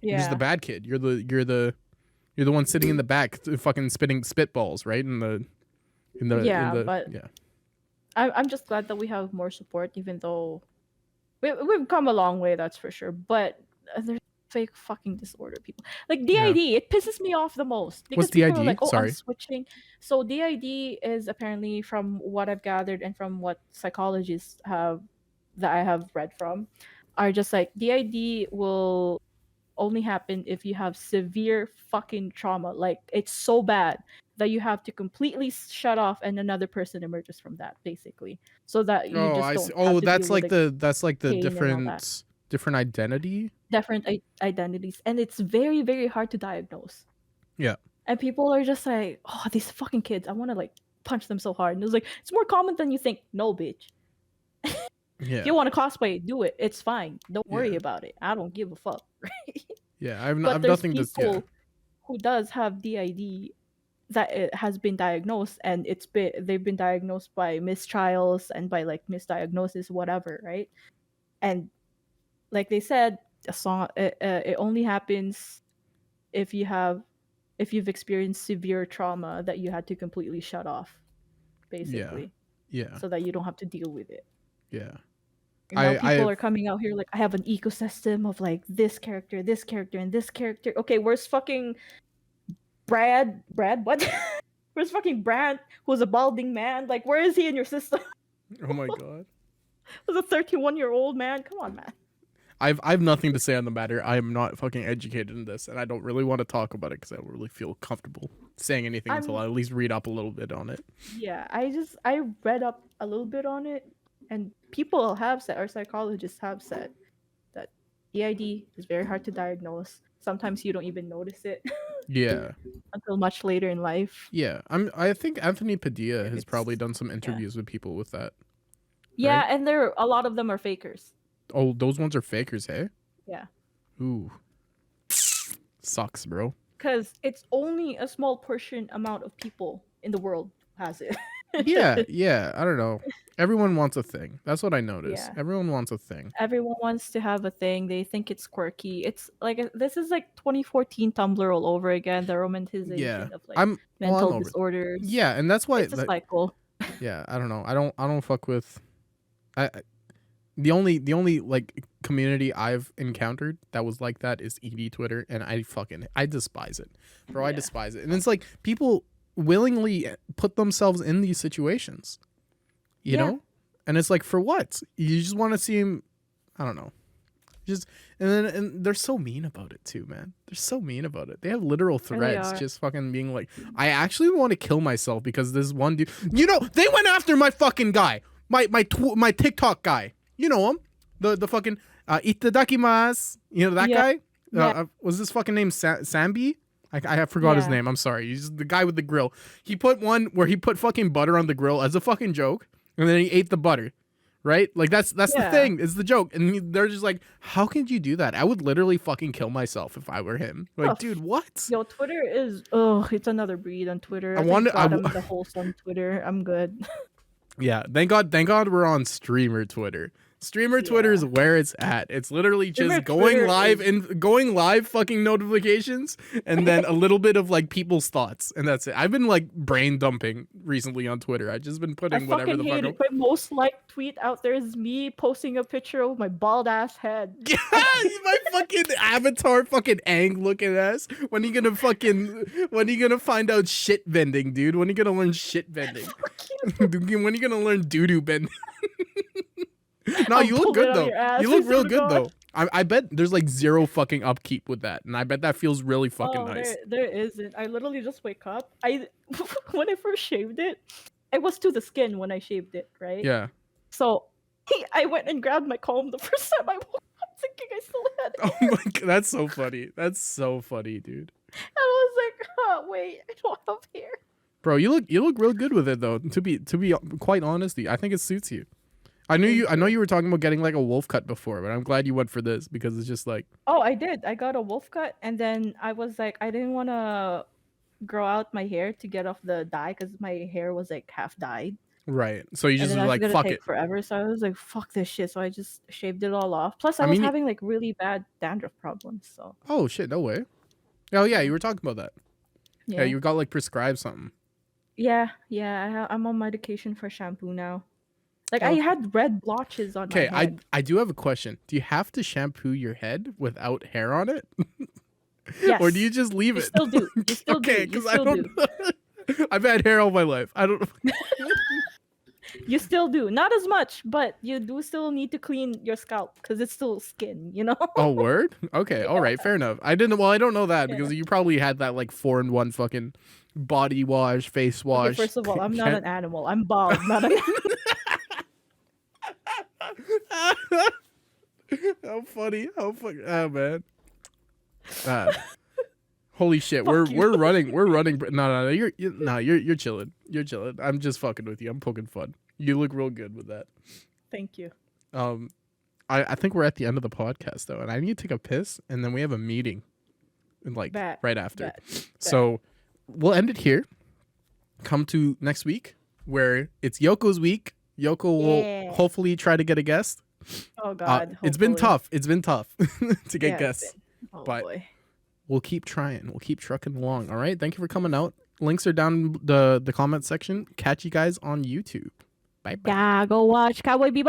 You're just the yeah, bad kid. You're the one sitting in the back, fucking spitting spitballs, right? In yeah. the But yeah. I'm just glad that we have more support, even though we've come a long way, that's for sure. But there's fake fucking disorder people like Yeah. DID. It pisses me off the most What's because people are DID? like, "Oh, I'm Sorry. switching." So DID is apparently, from what I've gathered and from what psychologists have that I have read from, are just like DID will only happen if you have severe fucking trauma. Like it's so bad that you have to completely shut off and another person emerges from that, basically. So that you Oh, just I see. don't have Oh, to deal with the that's like the pain and all that. different identity. Different identities. And it's very, very hard to diagnose. Yeah. And people are just like, "Oh, these fucking kids, I want to like punch them so hard." And it's like, it's more common than you think. No, bitch. If Yeah. you want to cosplay, do it. It's fine. Don't worry Yeah. about it. I don't give a fuck. Yeah. But I've there's nothing to. Yeah. people who does have DID that it has been diagnosed, and they've been diagnosed by mistrials and by like misdiagnosis, whatever, right? And like they said, it only happens if you've experienced severe trauma that you had to completely shut off, Yeah. basically, Yeah. so that you don't have to deal with it. Yeah. And now people I are coming out here like, I have an ecosystem of like this character, and this character. Okay, where's fucking Brad, what? Where's fucking Brad, who's a balding man? Like, where is he in your system? Oh my god. Was a 31-year-old man? Come on, man. I've nothing to say on the matter. I am not fucking educated in this, and I don't really want to talk about it because I don't really feel comfortable saying anything until I at least read up a little bit on it. Yeah, I read up a little bit on it, and people have said, or psychologists have said, that EID is very hard to diagnose. Sometimes you don't even notice it. Yeah. Until much later in life. Yeah, I think Anthony Padilla has probably done some interviews with people with that. Yeah, right? and a lot of them are fakers. Oh, those ones are fakers, hey? Yeah. Ooh. Sucks, bro. Because it's only a small portion amount of people in the world who has it. yeah. I don't know. Everyone wants a thing. That's what I noticed. Yeah. Everyone wants a thing. Everyone wants to have a thing. They think it's quirky. It's like, this is like 2014 Tumblr all over again. The romanticization of like mental disorders. Yeah, and that's why it's a cycle. Yeah, I don't know. I don't fuck with. The only like community I've encountered that was like that is ED Twitter, and I despise it, bro. I despise it, and it's like people willingly put themselves in these situations, you know, and it's like, for what? You just want to seem, I don't know, and they're so mean about it too, man. They're so mean about it. They have literal threads just fucking being like, I actually want to kill myself because this one dude, you know, they went after my fucking guy, my TikTok guy. You know him, the fucking itadakimasu. You know that guy? Was this fucking name Sambi? I forgot his name. I'm sorry. He's the guy with the grill. He put one where he put fucking butter on the grill as a fucking joke, and then he ate the butter. Right? Like that's the thing. It's the joke. And they're just like, how could you do that? I would literally fucking kill myself if I were him. Like, dude, what? Yo, Twitter is it's another breed on Twitter. I'm the wholesome Twitter. I'm good. Yeah, thank God we're on streamer Twitter. Streamer Twitter is where it's at. It's literally just going live fucking notifications and then a little bit of like people's thoughts, and that's it. I've been like brain dumping recently on Twitter. I've just been putting whatever the fuck. My most liked tweet out there is me posting a picture of my bald ass head. Yeah, my fucking avatar fucking ang looking ass. When are you gonna find out shit vending, dude? When are you gonna learn shit vending? When are you gonna learn doo-doo bending? No, you look good though. You look real good though. I bet there's like zero fucking upkeep with that, and I bet that feels really fucking nice. There isn't. I literally just wake up. When I first shaved it, it was to the skin when I shaved it, right? Yeah. So I went and grabbed my comb the first time I woke up, thinking I still had it. Oh my god, that's so funny. That's so funny, dude. And I was like, oh wait, I don't have hair. Bro, you look real good with it though. To be quite honest, I think it suits you. I know you were talking about getting like a wolf cut before, but I'm glad you went for this because it's just like. Oh, I did. I got a wolf cut, and then I was like, I didn't want to grow out my hair to get off the dye because my hair was like half dyed. Right. So you just were like, fuck it. Forever. So I was like, fuck this shit. So I just shaved it all off. Plus, I was having like really bad dandruff problems. So. Oh shit! No way. Oh yeah, you were talking about that. Yeah, you got like prescribed something. Yeah. I'm on medication for shampoo now. Like, I had red blotches on my head. Okay, I do have a question. Do you have to shampoo your head without hair on it? Yes. Or do you just leave it? Still do. You still do. Okay, because I don't know. I've had hair all my life. I don't know. You still do. Not as much, but you do still need to clean your scalp because it's still skin, you know? Oh, word? Okay, all right, fair enough. I don't know that because you probably had that like 4-in-1 fucking body wash, face wash. Okay, first of all, I'm not an animal. I'm bald, not an animal. How funny. Oh man. Holy shit. We're running. No, you're chilling. You're chilling. I'm just fucking with you. I'm poking fun. You look real good with that. Thank you. I think we're at the end of the podcast though, and I need to take a piss, and then we have a meeting right after. So we'll end it here. Come to next week where it's Yoko's week. Yoko will hopefully try to get a guest. Oh God! It's been tough. It's been tough to get guests, but boy. We'll keep trying. We'll keep trucking along. All right. Thank you for coming out. Links are down the comment section. Catch you guys on YouTube. Bye bye. Yeah, go watch Cowboy Bebop.